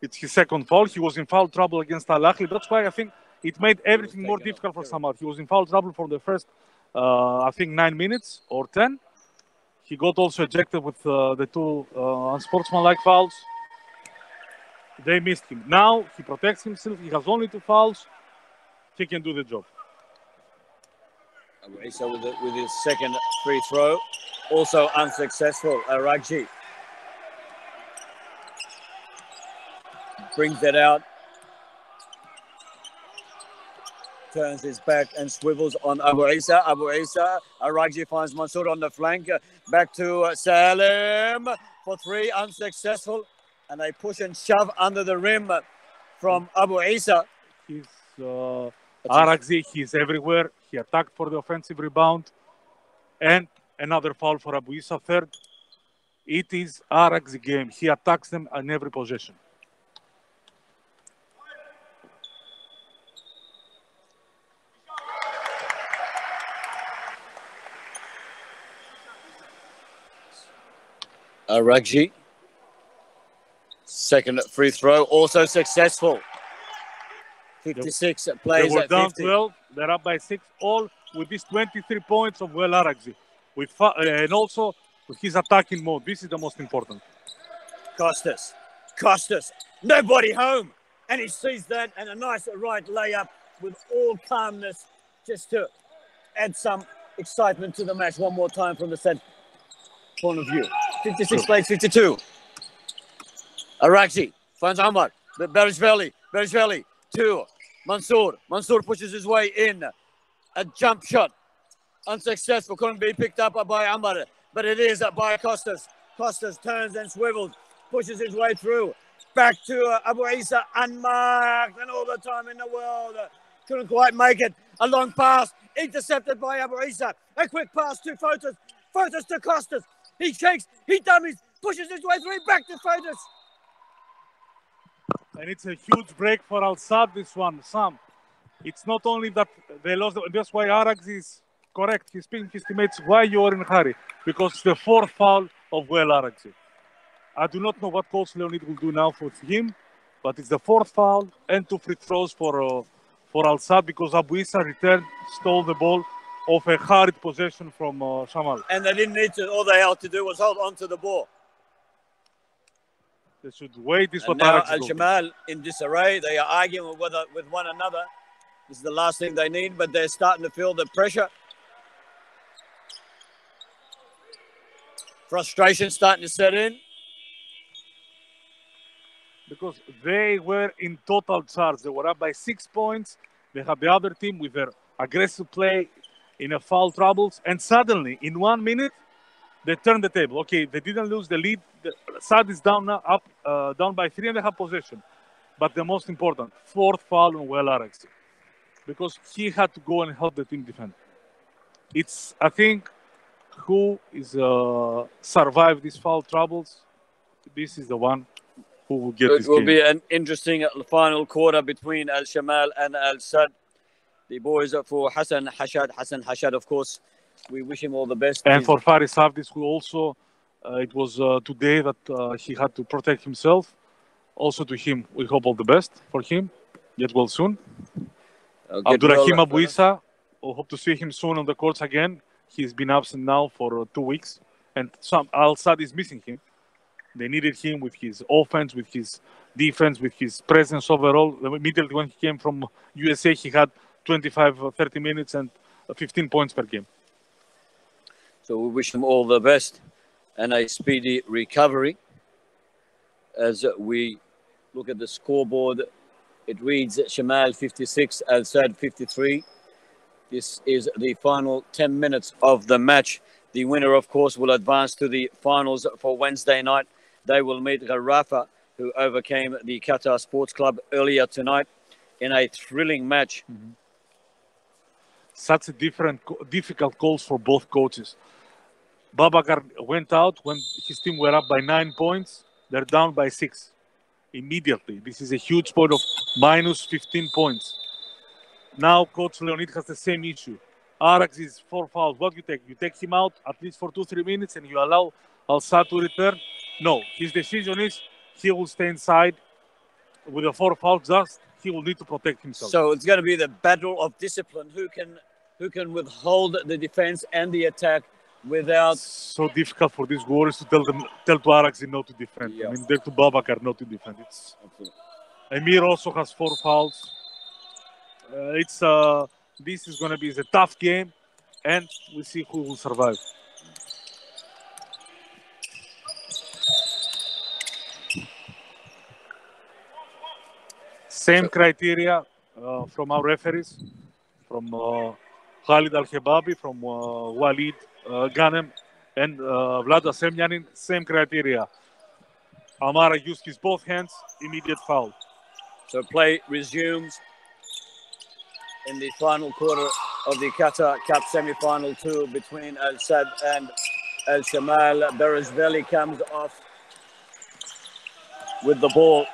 it's his second foul. He was in foul trouble against Al Ahly. That's why I think it made everything more difficult for Shamal. He was in foul trouble for the first, I think, 9 minutes or 10. He got also ejected with the two unsportsmanlike fouls. They missed him. Now he protects himself. He has only 2 fouls. He can do the job. Abu Isa with his second free throw. Also unsuccessful. Aragji brings it out. Turns his back and swivels on Abu Isa. Abu Isa. Aragji finds Mansour on the flank. Back to Salim for 3. Unsuccessful. And they push and shove under the rim from Abu Isa. He's Aragzi, he's everywhere. He attacked for the offensive rebound. And another foul for Abu Isa, third. It is Aragzi game. He attacks them on every possession. Aragji. Second free throw, also successful. 56 plays they were at down 50. 12. They're up by 6, all with these 23 points of Well Aragzi. And also with his attacking mode. This is the most important. Costas, nobody home. And he sees that, and a nice right layup with all calmness, just to add some excitement to the match one more time from the set point of view. 56 plays 52. Aragji finds Ahmad. Berishvili to Mansour. Mansour pushes his way in. A jump shot. Unsuccessful. Couldn't be picked up by Ahmad. But it is by Costas. Costas turns and swivels. Pushes his way through. Back to Abu Isa. Unmarked. And all the time in the world. Couldn't quite make it. A long pass. Intercepted by Abu Isa. A quick pass to Fotis. Fotis to Costas. He shakes. He dummies. Pushes his way through. Back to Fotis. And it's a huge break for Al Sadd, this one, Sam. It's not only that they lost, that's why Aragzi is correct. He's speaking his teammates, why you are in a hurry? Because it's the 4th foul of Well Aragzi. I do not know what Coach Leonid will do now for him, but it's the 4th foul and 2 free throws for Al Sadd because Abu Isa returned, stole the ball off a hard possession from Shamal. And they didn't need to, all they had to do was hold on to the ball. They should wait. This and now Al Shamal in disarray. They are arguing with one another. This is the last thing they need, but they're starting to feel the pressure. Frustration starting to set in. Because they were in total charge. They were up by 6 points. They had the other team with their aggressive play in a foul troubles. And suddenly, in 1 minute, they turned the table. Okay, they didn't lose the lead. Sadd is down now, down by 3.5 possession. But the most important, 4th foul on Well Aragzi. Because he had to go and help the team defend. It's, I think, who is survived these foul troubles. This is the one who will get this game. It will be an interesting final quarter between Al Shamal and Al Sadd. The boys are for Hassan Hashad. Hassan Hashad, of course, we wish him all the best. And for Faris Avdis, who also, it was today that he had to protect himself. Also to him, we hope all the best for him. Get well soon. Abdurrahim Abu Isa, we hope to see him soon on the courts again. He's been absent now for 2 weeks. And Al Sadd is missing him. They needed him with his offense, with his defense, with his presence overall. Immediately when he came from USA, he had 25, 30 minutes and 15 points per game. So we wish him all the best and a speedy recovery. As we look at the scoreboard, it reads Shamal 56, Al Sadd 53. This is the final 10 minutes of the match. The winner, of course, will advance to the finals for Wednesday night. They will meet Rafa, who overcame the Qatar Sports Club earlier tonight in a thrilling match. such a difficult calls for both coaches. Babakar went out when his team were up by 9 points. They're down by 6 immediately. This is a huge point of minus 15 points. Now Coach Leonid has the same issue. Arax is 4 fouls. What do you take? You take him out at least for 2-3 minutes and you allow Al-Sad to return? No. His decision is he will stay inside with the 4 fouls. Just he will need to protect himself. So it's going to be the battle of discipline. Who can withhold the defense and the attack without... So difficult for these Warriors to tell to Arax not to defend. Yeah. I mean, they're to Babakar not to defend. Emir also has 4 fouls. This is going to be a tough game, and we'll see who will survive. Same criteria from our referees, from Khalid Al-Hebabi, from Walid Ghanem, and Vlad Asemyanin. Same criteria. Amara used his both hands, immediate foul. So play resumes in the final quarter of the Qatar Cup semi-final 2 between Al-Sad and Al-Shamal. Beresveli comes off with the ball.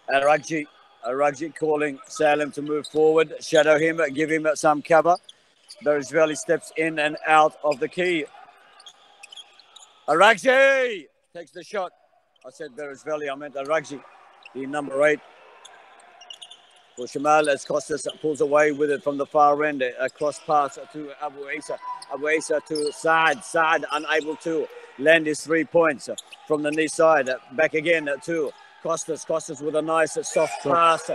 Aragji calling Salem to move forward, shadow him, give him some cover. Beresveli steps in and out of the key. Aragji takes the shot. I said Beresveli, I meant Aragji, the number 8. For Shamal, as Costas pulls away with it from the far end, a cross pass to Abu Isa. Abu Isa to Saad. Saad unable to land his 3 points from the knee side. Back again to Costas. Costas with a nice soft pass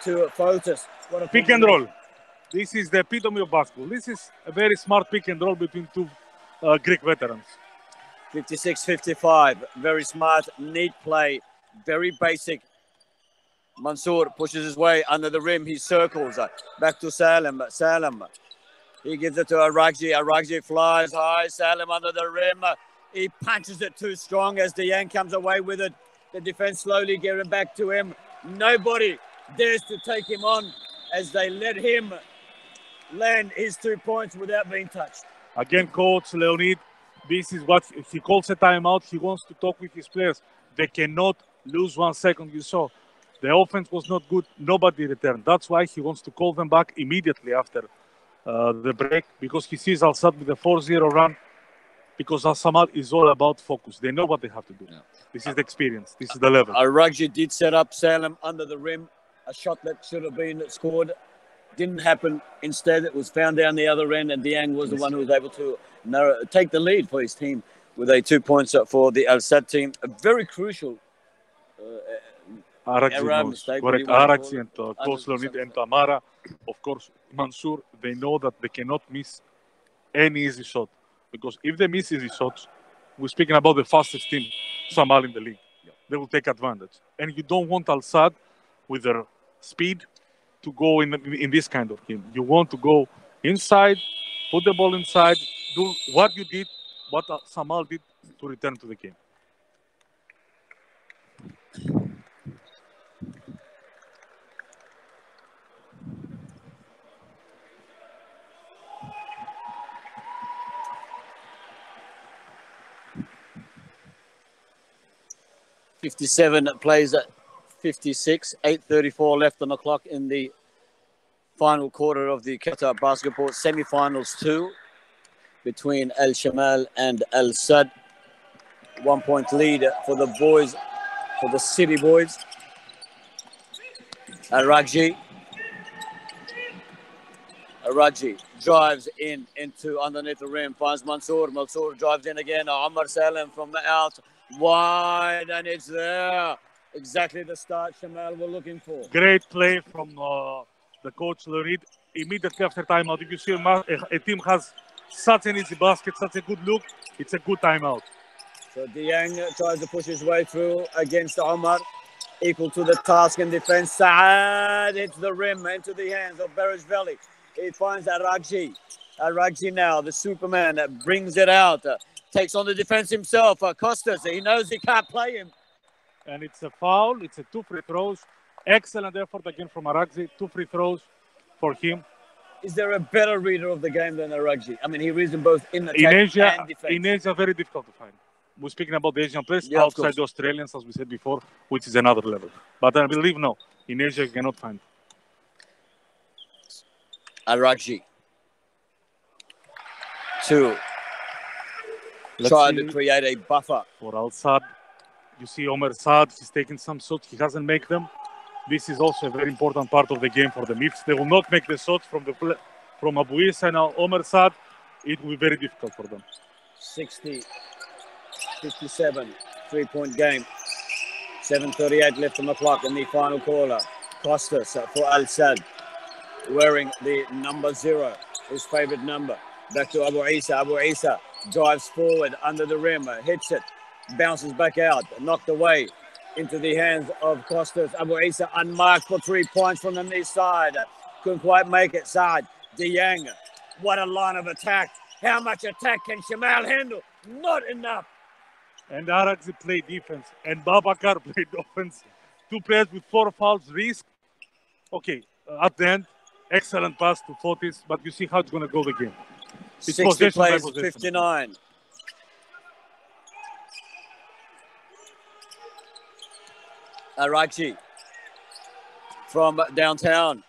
to Fotis. What a pick and roll. This is the epitome of basketball. This is a very smart pick and roll between 2 Greek veterans. 56-55. Very smart, neat play. Very basic. Mansour pushes his way under the rim. He circles. Back to Salem. Salem. He gives it to Aragji. Aragji flies high. Salem under the rim. He punches it too strong as Dieng comes away with it. The defense slowly getting back to him. Nobody dares to take him on as they let him land his 2 points without being touched. Again, Coach Leonid, this is what he calls a timeout. He wants to talk with his players. They cannot lose 1 second. You saw the offense was not good. Nobody returned. That's why he wants to call them back immediately after the break, because he sees Al-Sad with a 4-0 run, because Al-Samad is all about focus. They know what they have to do. Yeah. This is the experience. This is the level. Aragji did set up Salem under the rim. A shot that should have been scored didn't happen. Instead, it was found down the other end, and Dieng was the one who was able to take the lead for his team with a 2 points for the Al-Sad team. A very crucial error, mistake. Correct. Araxi and Coach Leonid and Tamara, of course, Mansour, they know that they cannot miss any easy shot. Because if they miss easy shots, we're speaking about the fastest team, Shamal, in the league. Yeah. They will take advantage. And you don't want Al-Sad with their speed to go in this kind of game. You want to go inside, put the ball inside, do what you did, what Shamal did to return to the game. .57 plays at 56, 8:34 left on the clock in the final quarter of the Qatar basketball semi-finals 2 between Al-Shamal and Al-Sad. 1 point lead for the boys, for the City boys. Aragji drives into underneath the rim, finds Mansour. Mansour drives in again. Omar Salem from the out. Wide, and it's there. Exactly the start Shamal were looking for. Great play from the coach Leonid. Immediately after timeout, if you see a team has such an easy basket, such a good look, it's a good timeout. So Dieng tries to push his way through against Omar. Equal to the task in defense. Saad hits the rim into the hands of Beresveli. He finds Aragji. Aragji now, the Superman, brings it out. Takes on the defense himself. Costas, he knows he can't play him. And it's a foul. It's a 2 free throws. Excellent effort again from Aragzi. 2 free throws. for him. Is there a better reader of the game than Aragji? I mean, he reads them both in In attack Asia, and defense. in Asia, very difficult to find. We're speaking about the Asian players Yeah, of outside course. the Australians, as we said before, which is another level. But I believe no, in Asia you cannot find. Aragji. To Let's try see to create a buffer. for Al Saad. You see Omer Saad, he's taking some shots, he hasn't make them. This is also a very important part of the game for them. If they will not make the shots from Abu Issa and Omer Saad, it will be very difficult for them. 60, 57, 3-point game. 7:38 left on the clock in the final quarter. Costas for Al Saad, wearing the number 0, his favorite number. Back to Abu Issa. Abu Issa drives forward under the rim, hits it, bounces back out, knocked away into the hands of Costas. Abu Issa unmarked for 3 points from the knee side. Couldn't quite make it. Saad, Dieng. What a line of attack. How much attack can Shamal handle? Not enough. And Aragzi played defense, and Babakar played offense. 2 players with 4 fouls, risk. Okay, at the end, excellent pass to Fotis, but you see how it's going to go the game. It's 60 possession by plays, possession. 59. Aragji from downtown.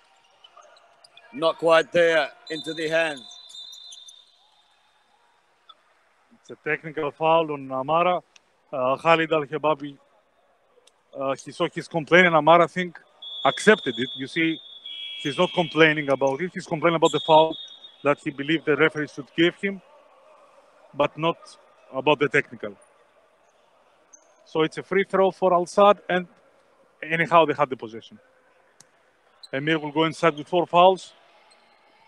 Not quite there, into the hands. It's a technical foul on Amara. Khalid Al-Hebabi, he saw his complaint, and Amara, I think, accepted it. You see, he's not complaining about it. He's complaining about the foul that he believed the referee should give him, but not about the technical. So it's a free throw for Al Saad, and anyhow, they had the possession. Emir will go inside with 4 fouls.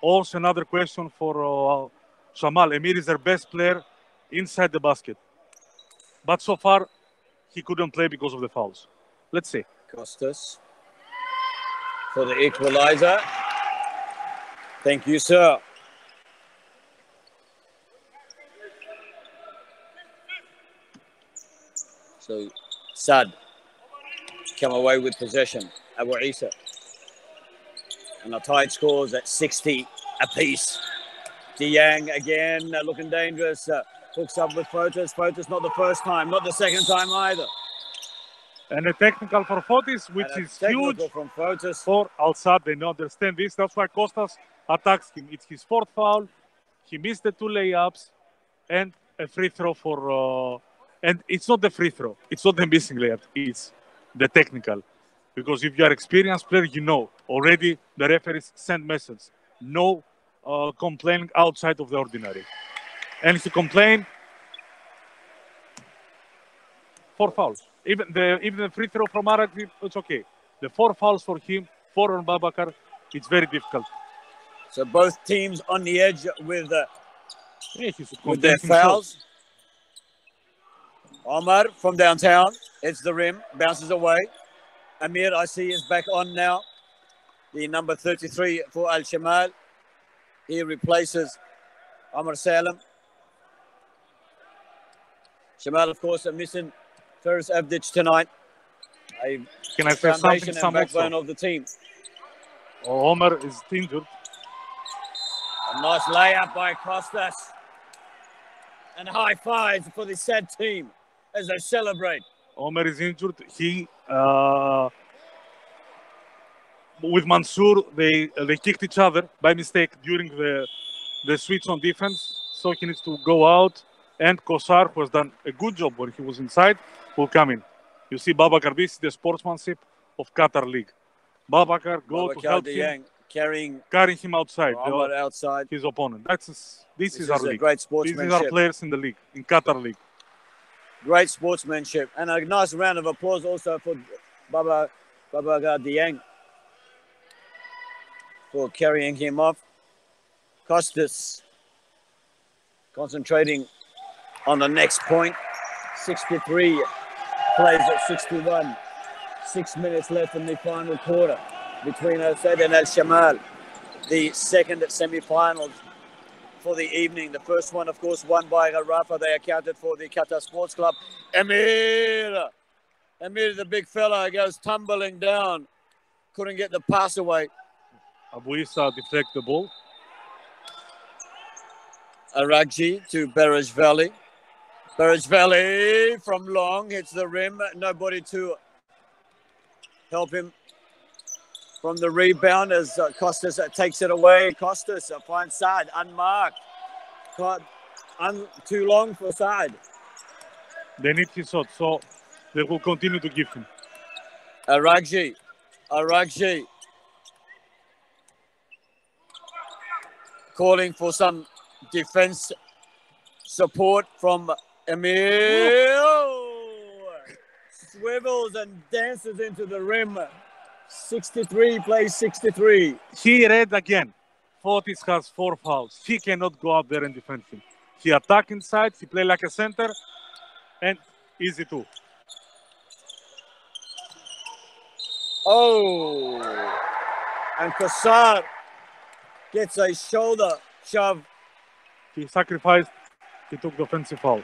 Also, another question for Shamal. Emir is their best player inside the basket. But so far, he couldn't play because of the fouls. Let's see. Costas for the equalizer. Thank you, sir. So, Saad come away with possession. Abu Issa. And the tied scores at 60 apiece. Dieng again looking dangerous. Hooks up with Fotis. Fotis not the first time, not the second time either. And a technical for Fotis, which is huge from Fotis. for Al Saad. They don't understand this. That's why Costas attacks him. It's his 4th foul. He missed the 2 layups and a free throw for... and it's not the free throw. It's not the missing layup. It's the technical. Because if you are experienced player, you know already the referees send message. No complaining outside of the ordinary. And he complained 4 fouls. Even the free throw from Aragvi, it's okay. The 4 fouls for him, 4 on Babakar, it's very difficult. So both teams on the edge with their fouls. Omar from downtown hits the rim, bounces away. Amir, I see, is back on now. The number 33 for Al Shamal. He replaces Omar Salem. Shamal, of course, are missing Feris Avdic tonight. Can I say something? And backbone of the team. Omar is injured. A nice layup by Costas. And high fives for the Sad team as they celebrate. Omar is injured. He with Mansour, they kicked each other by mistake during the switch on defense. So he needs to go out. And Kosar, who has done a good job when he was inside, will come in. You see Babakar, this is the sportsmanship of Qatar League. Babakar to help him, carrying him outside. Outside his opponent. This is our league. Great sportsmanship. These are our players in the league, in Qatar League. Great sportsmanship. And a nice round of applause also for Babakar Dieng for carrying him off. Costas concentrating on the next point. 63 plays at 61. 6 minutes left in the final quarter between Al Saad and Al Shamal. The second semi-finals for the evening. The first one, of course, won by Rafa. They accounted for the Qatar Sports Club. Emir, the big fella, goes tumbling down. Couldn't get the pass away. Abuisa deflect the ball. Aragji to Berejveli. Berejveli from long hits the rim. Nobody to help him from the rebound as Costas takes it away. Costas finds side unmarked. Too long for side. They need his shot, so they will continue to give him. Aragji. Calling for some defense support from Emil. Swivels and dances into the rim. 63 plays 63. He read again. Fotis has 4 fouls. He cannot go up there and defend him. He attack inside. He play like a center. And easy too. Oh. And Qatar gets a shoulder shove. He sacrificed. He took the offensive foul.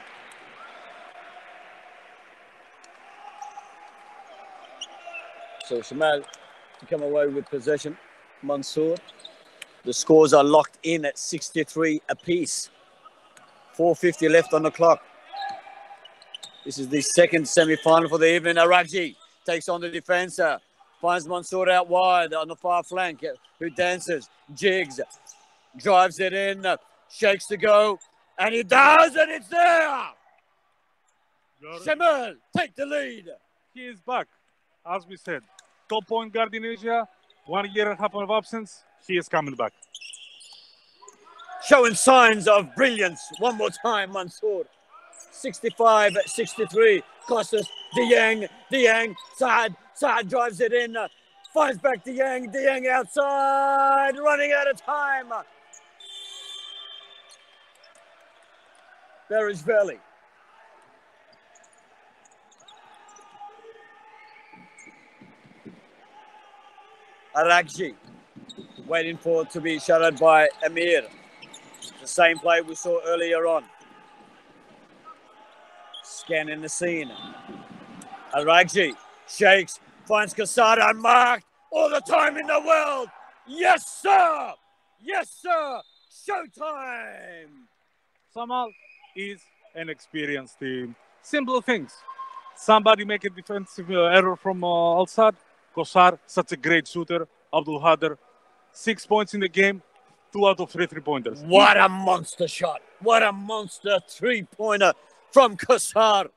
So Shamal to come away with possession. Mansour. The scores are locked in at 63 apiece. 4:50 left on the clock. This is the second semi-final for the evening. Aragji takes on the defense. Finds Mansour out wide on the far flank, who dances, jigs, drives it in, shakes to go, and he does, and it's there! Shamal, take the lead. He is back, as we said. Top point guard in Asia, 1 year and a half of absence. He is coming back. Showing signs of brilliance. One more time, Mansour. 65-63. Costas, Dieng, Saad drives it in. Finds back Dieng outside. Running out of time. Berejveli. Aragji. Waiting for it to be shuttered by Amir. The same play we saw earlier on. Scanning the scene. Aragji shakes, finds Quesada unmarked. All the time in the world. Yes, sir. Yes, sir. Showtime. Shamal is an experienced team. Simple things. Somebody make a defensive error from outside. Qatar, such a great shooter. Abdul Hader, 6 points in the game. 2 out of 3 3-pointers. What a monster shot. What a monster three-pointer from Qatar.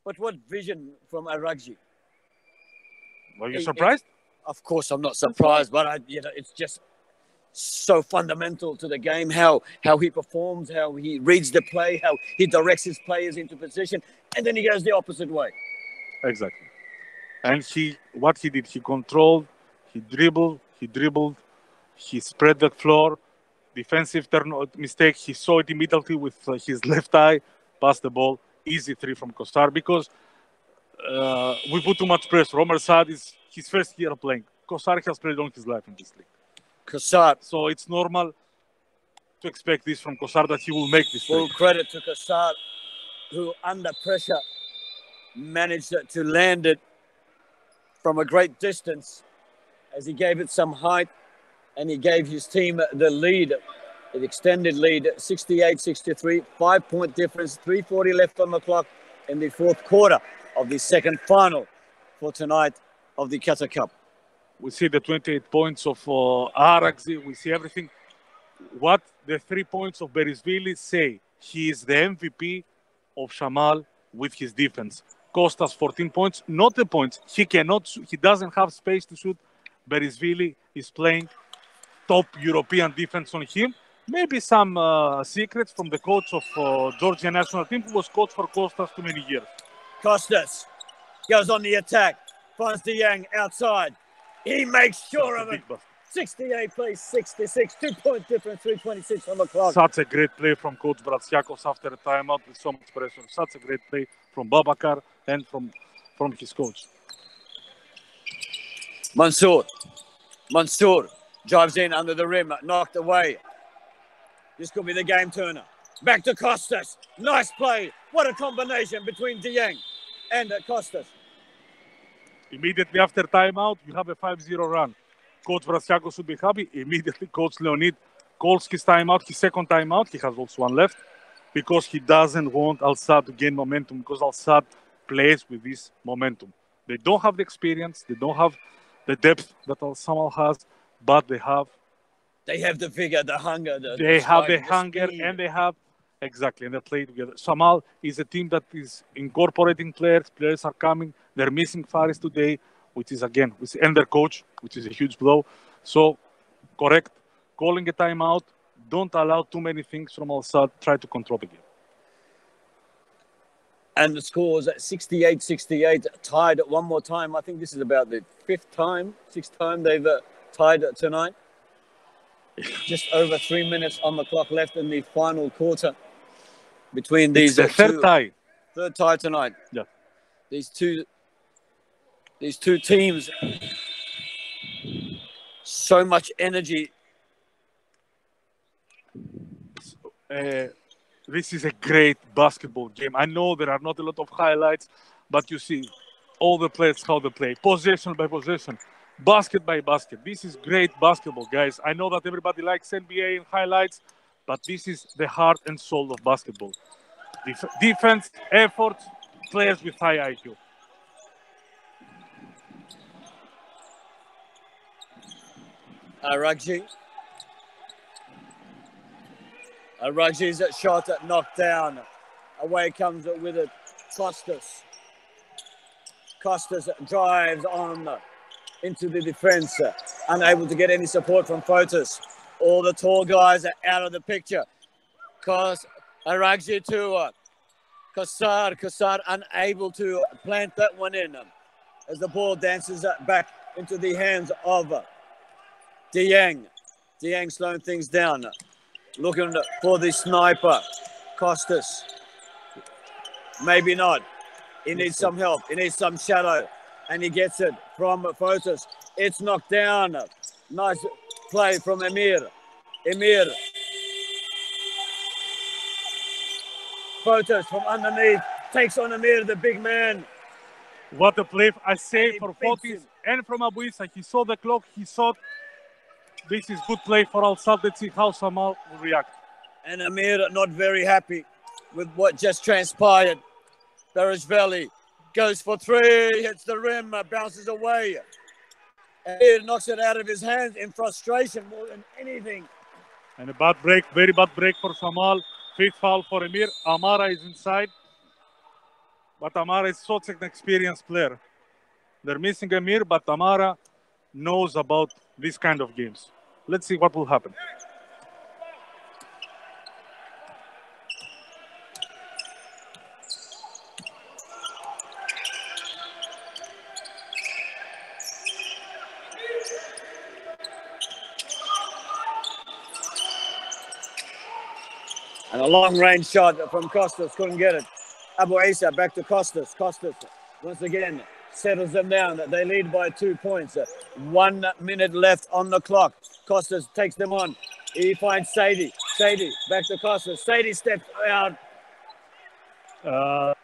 But what vision from Aragji? Were you surprised? Of course, I'm not surprised, but it's just so fundamental to the game, how he performs, how he reads the play, how he directs his players into position, and then he goes the opposite way. Exactly. And what he did, he controlled, he dribbled, he spread the floor, defensive mistake, he saw it immediately with his left eye, passed the ball, easy 3 from Qatar, because we put too much pressure. Omer Saad is his first year playing. Qatar has played all his life in this league. Qatar. So it's normal to expect this from Qatar, that he will make this. Full credit to Qatar, who under pressure managed to land it from a great distance, as he gave it some height and he gave his team the lead, an extended lead, 68-63, 5-point difference, 3:40 left on the clock in the fourth quarter of the second final for tonight of the Qatar Cup. We see the 28 points of Aragji. We see everything. What the 3 points of Berejveli say, he is the MVP of Shamal with his defense. Costas 14 points, not the points. He doesn't have space to shoot. Berejveli is playing top European defense on him. Maybe some secrets from the coach of Georgia national team, who was coach for Costas too many years. Costas goes on the attack, finds Dieng outside. He makes sure of it. 68 plays 66, 2-point difference, 3:26 on the clock. Such a great play from Coach Bratsiakos after a timeout with so much pressure. Such a great play from Babakar and from his coach. Mansour drives in under the rim, knocked away. This could be the game turner. Back to Costas. Nice play. What a combination between Dieng and Costas. Immediately after timeout, you have a 5-0 run. Coach Brasiago should be happy. Immediately, Coach Leonid calls his timeout, his second timeout. He has also one left because he doesn't want Al Sadd to gain momentum because Al Sadd plays with this momentum. They don't have the experience, they don't have the depth that Al Samal has, but they have the vigor, the hunger. they have the strike, hunger speed. and they have exactly, and they play together. Shamal is a team that is incorporating players. Players are coming. They're missing Faris today, which is again, and their coach, which is a huge blow. So, correct, calling a timeout. Don't allow too many things from Al Sadd. Try to control the game. And the scores at 68-68, tied at one more time. I think this is about the sixth time they've tied tonight. Just over 3 minutes on the clock left in the final quarter between these the third tie. Third tie tonight. Yeah. These two teams, so much energy. This is a great basketball game. I know there are not a lot of highlights, but you see all the players, how they play, possession by possession, basket by basket. This is great basketball, guys. I know that everybody likes NBA and highlights, but this is the heart and soul of basketball. Defense, effort, players with high IQ. Ragji's shot knocked down. Away comes with it. Costas. Costas drives on into the defense. Unable to get any support from Fotis. All the tall guys are out of the picture. Ragji to Qatar. Qatar unable to plant that one in as the ball dances back into the hands of Dieng. Dieng slowing things down. Looking for the sniper. Costas. Maybe not. He needs some help. He needs some shadow. And he gets it from Fotis. It's knocked down. Nice play from Emir. Fotis from underneath. Takes on Emir, the big man. What a play. I say for Fotis and from Abu Issa. He saw the clock. He saw this is good play for Al Sadd. Let's see how Shamal will react. And Amir not very happy with what just transpired. Barishvili goes for three, hits the rim, bounces away. Amir knocks it out of his hands in frustration more than anything. And a bad break, very bad break for Shamal. Fifth foul for Amir. Amara is inside. But Amara is such an experienced player. They're missing Amir, but Amara knows about these kind of games. Let's see what will happen. And a long-range shot from Costas, couldn't get it. Abu Issa back to Costas. Costas once again settles them down. They lead by 2 points. 1 minute left on the clock. Costas takes them on. He finds Sadie. Sadie back to Costas. Sadie steps out.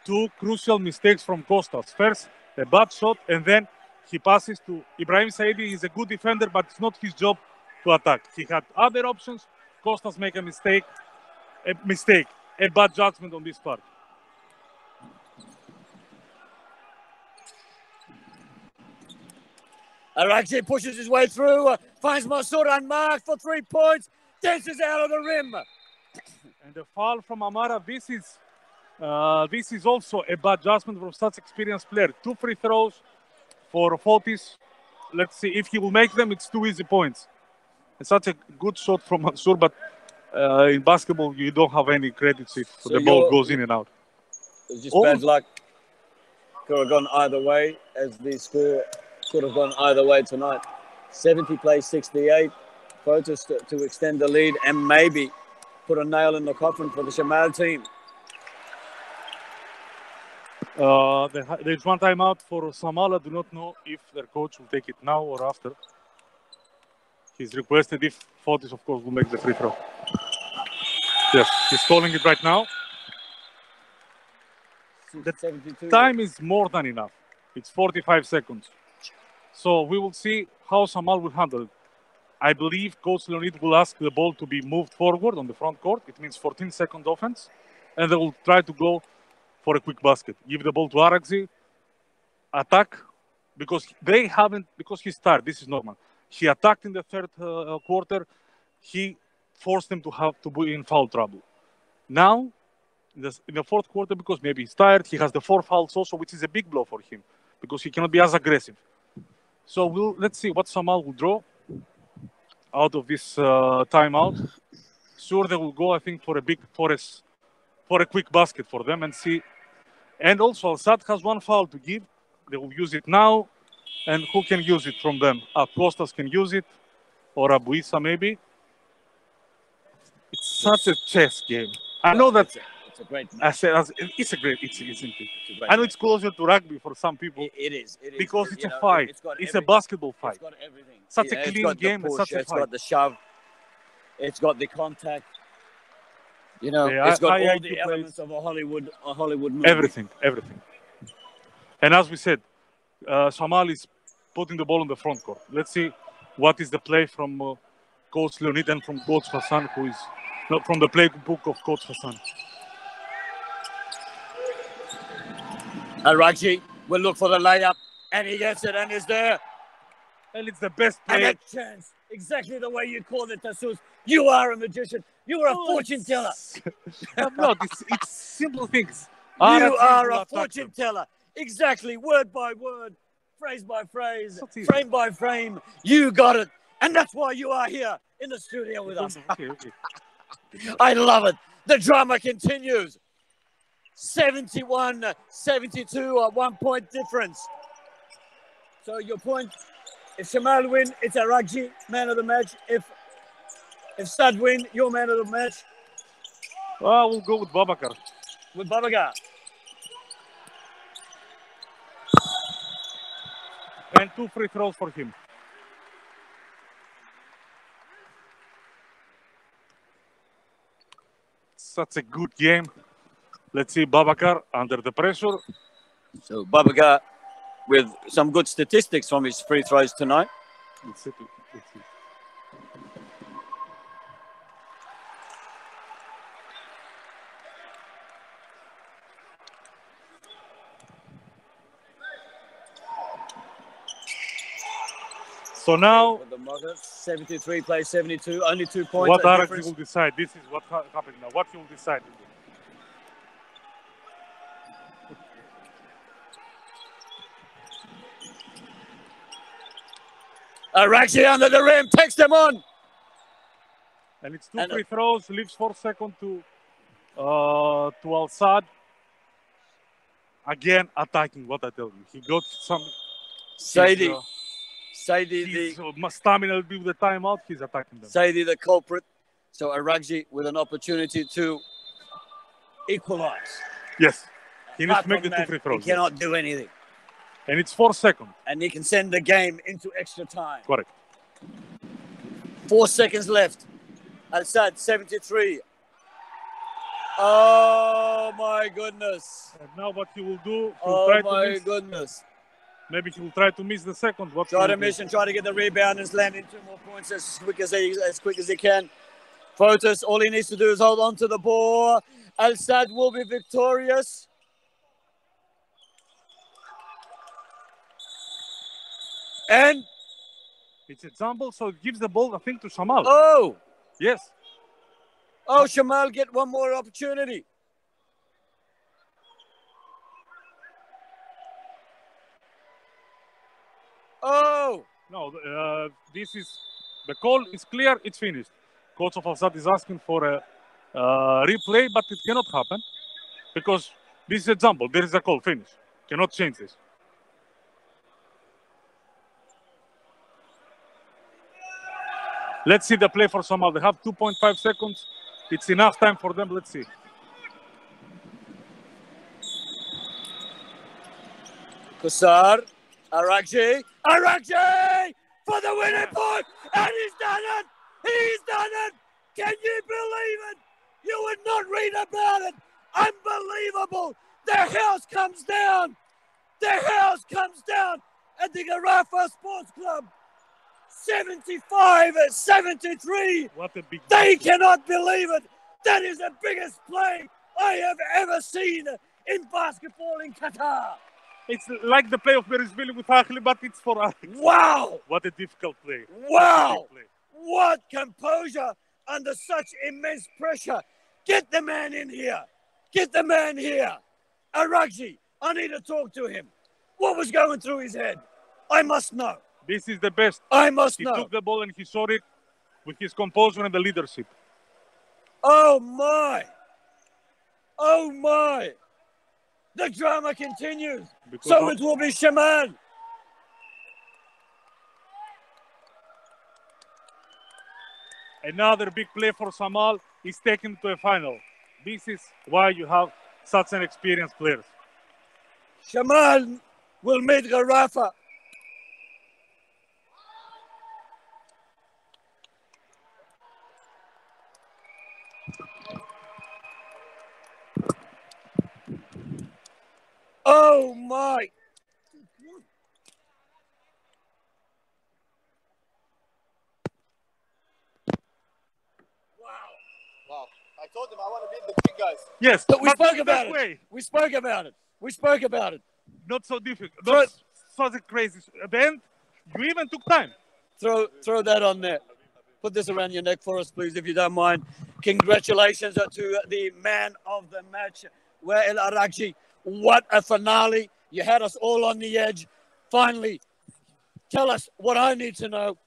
Two crucial mistakes from Costas. First, a bad shot, and then he passes to Ibrahim Saidi. He's a good defender, but it's not his job to attack. He had other options. Costas make a mistake, a bad judgment on this part. Arakji pushes his way through, finds Mansour unmarked for 3 points, dances out of the rim. And the foul from Amara, this is also a bad judgment from such experienced player. 2 free throws for Fotis. Let's see if he will make them. It's 2 easy points. It's such a good shot from Mansour, but in basketball you don't have any credit sheet, so the ball goes in and out. It's just bad luck. Could have gone either way, as the score could have gone either way tonight. 70 plays 68. Fotis to extend the lead and maybe put a nail in the coffin for the Shamal team. There's one timeout for Shamal. I do not know if their coach will take it now or after. He's requested if Fotis, of course, will make the free throw. Yes, he's calling it right now. The 72. time is more than enough. It's 45 seconds. So we will see how Shamal will handle it. I believe Coach Leonid will ask the ball to be moved forward on the front court. It means 14-second offense. And they will try to go for a quick basket. Give the ball to Araxi, attack, because he's tired. This is normal. He attacked in the third quarter. He forced them to be in foul trouble. Now, in the fourth quarter, because maybe he's tired, he has the 4 fouls also, which is a big blow for him, because he cannot be as aggressive. So let's see what Shamal will draw out of this timeout. Sure, they will go, I think, for a quick basket for them and see. And also, Al-Sad has 1 foul to give. They will use it now. And who can use it from them? Costas can use it, or Abuisa maybe. It's such a chess game. I know that. It's a great. It's a great. Isn't it? I know it's closer to rugby for some people. It is. Because it's a fight. It's a basketball fight. It's got everything. Such a clean game. Push, such a it's fight. got the shove. It's got the contact. It's got all the elements of a Hollywood movie. Everything. And as we said, Shamal is putting the ball on the front court. Let's see what is the play from Coach Leonid and from Coach Hassan, who is not from the playbook of Coach Hassan. Araxi will look for the layup, and he gets it, and is there. And it's the best play. And a chance. Exactly the way you called it, Tassus. You are a magician. You are a fortune teller. No, it's simple things. You are a fortune teller. Exactly, word by word, phrase by phrase, frame by frame. You got it. And that's why you are here in the studio with us. Okay. I love it. The drama continues. 71-72, a 1-point difference. So your point, if Shamal win, it's Araxi, man of the match. If Sad win, your man of the match. We'll go with Babakar. With Babakar. And 2 free throws for him. Such a good game. Let's see Babakar under the pressure. So Babakar with some good statistics from his free throws tonight. Let's see. So now, 73 plays 72, only 2 points. What Araxi will decide. This is what happened now. What he will decide. Araxi under the rim, takes them on. And it's 2 free throws, leaves 4 seconds to Al-Sad. Again, attacking, what I tell you. He got some... Saidi, the stamina will be with the timeout. He's attacking them. Saidi the culprit. So Araxi with an opportunity to equalize. Yes. He needs to make the 2 free throws. He cannot do anything. And it's 4 seconds. And he can send the game into extra time. Correct. 4 seconds left. Al-Sad, 73. Oh, my goodness. And now what he will do... Oh, my goodness. Maybe he will try to miss the second. Try to miss and try to get the rebound and land in 2 more points as quick as he can. Fotis, all he needs to do is hold on to the ball. Al-Sad will be victorious. And it's a jumble, so it gives the ball, I think, to Shamal. Oh! Yes. Oh, Shamal get one more opportunity. Oh! No, the call is clear, it's finished. Coach of Al-Sad is asking for a replay, but it cannot happen because this is a jumble. There is a call, finish. Cannot change this. Let's see the play for Shamal. They have 2.5 seconds. It's enough time for them. Let's see. Qatar, Araxi for the winning point, and he's done it! He's done it! Can you believe it? You would not read about it. Unbelievable! The house comes down. The house comes down at the Garafa Sports Club. 75-73. What a big They cannot believe it. That is the biggest play I have ever seen in basketball in Qatar. It's like the play of Beresville with Achli, but it's for Alex. Wow. What a difficult play. Wow. What composure under such immense pressure. Get the man in here. Get the man here. Aragji, I need to talk to him. What was going through his head? I must know. This is the best. I must know. He took the ball and he saw it with his composure and the leadership. Oh, my. Oh, my. The drama continues. So it will be Shamal. Another big play for Shamal is taken to a final. This is why you have such an experienced player. Shamal will meet Garafa. Oh my! Wow. I told him I want to beat the big guys. Yes, But we but spoke not about that it. way. We spoke about it. We spoke about it. Not so difficult. Not so crazy. At the end, you even took time. Throw that on there. Put this around your neck for us, please, if you don't mind. Congratulations to the man of the match, Wael Aragji. What a finale. You had us all on the edge. Finally, tell us what I need to know.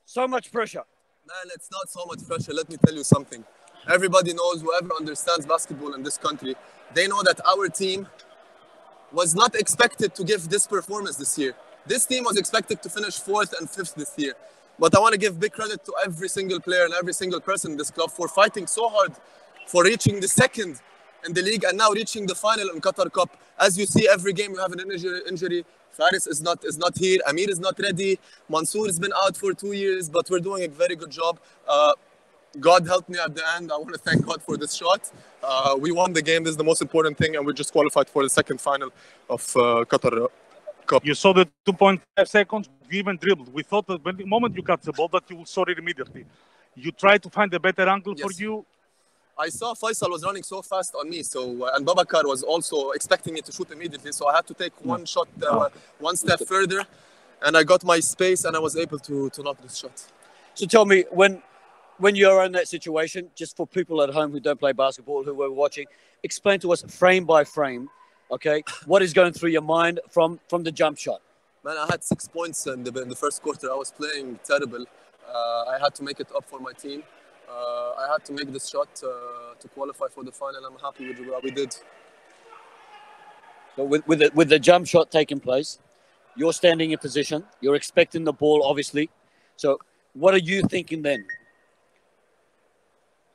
So much pressure. Man, it's not so much pressure. Let me tell you something. Everybody knows, whoever understands basketball in this country, they know that our team was not expected to give this performance this year. This team was expected to finish 4th and 5th this year. But I want to give big credit to every single player and every single person in this club for fighting so hard, for reaching the 2nd in the league and now reaching the final in Qatar Cup. As you see, every game you have an injury. Faris is not here. Amir is not ready. Mansour has been out for 2 years, but we're doing a very good job. God helped me at the end. I want to thank God for this shot. We won the game. This is the most important thing, and we just qualified for the 2nd final of Qatar Cup. You saw the 2.5 seconds. You even dribbled. We thought that the moment you got the ball, that you will score it immediately. You tried to find a better angle for you. I saw Faisal was running so fast on me, and Babakar was also expecting me to shoot immediately, so I had to take one shot, one step further, and I got my space, and I was able to knock this shot. So tell me, when you're in that situation, just for people at home who don't play basketball, who were watching, explain to us frame by frame, okay, what is going through your mind from the jump shot? Man, I had 6 points in the first quarter. I was playing terrible. I had to make it up for my team. I had to make this shot to qualify for the final. I'm happy with what we did. So with the jump shot taking place, you're standing in position. You're expecting the ball, obviously. So what are you thinking then?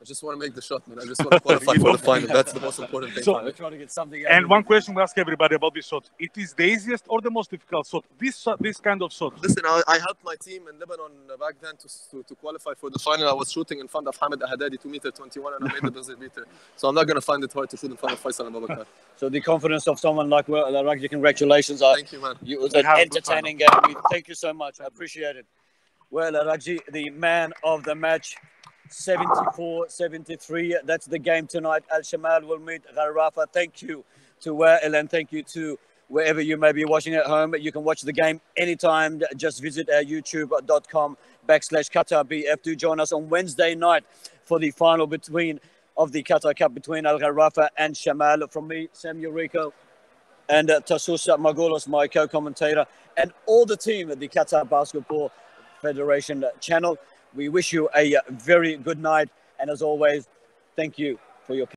I just want to make the shot, man. I just want to qualify for the final. That's the most important thing. So we're trying to get something out. And one question we ask everybody about this shot. It is the easiest or the most difficult shot? This kind of shot. Listen, I helped my team in Lebanon back then to qualify for the final. I was shooting in front of Hamid Ahadadi, 2m21, and I made the buzzer beater. So I'm not going to find it hard to shoot in front of Faisal and Babakar. So the confidence of someone like Ragji, congratulations. Thank you, man. It was an entertaining game. Thank you so much. I appreciate it. Well, Ragji, the man of the match. 74-73. That's the game tonight. Al Shamal will meet Garafa. Thank you to Wael and thank you to wherever you may be watching at home. You can watch the game anytime. Just visit our youtube.com/QatarBF. Do join us on Wednesday night for the final of the Qatar Cup between Al Garafa and Shamal. From me, Sam Eureka, and Tasus Magolos, my co-commentator, and all the team at the Qatar Basketball Federation channel. We wish you a very good night. And as always, thank you for your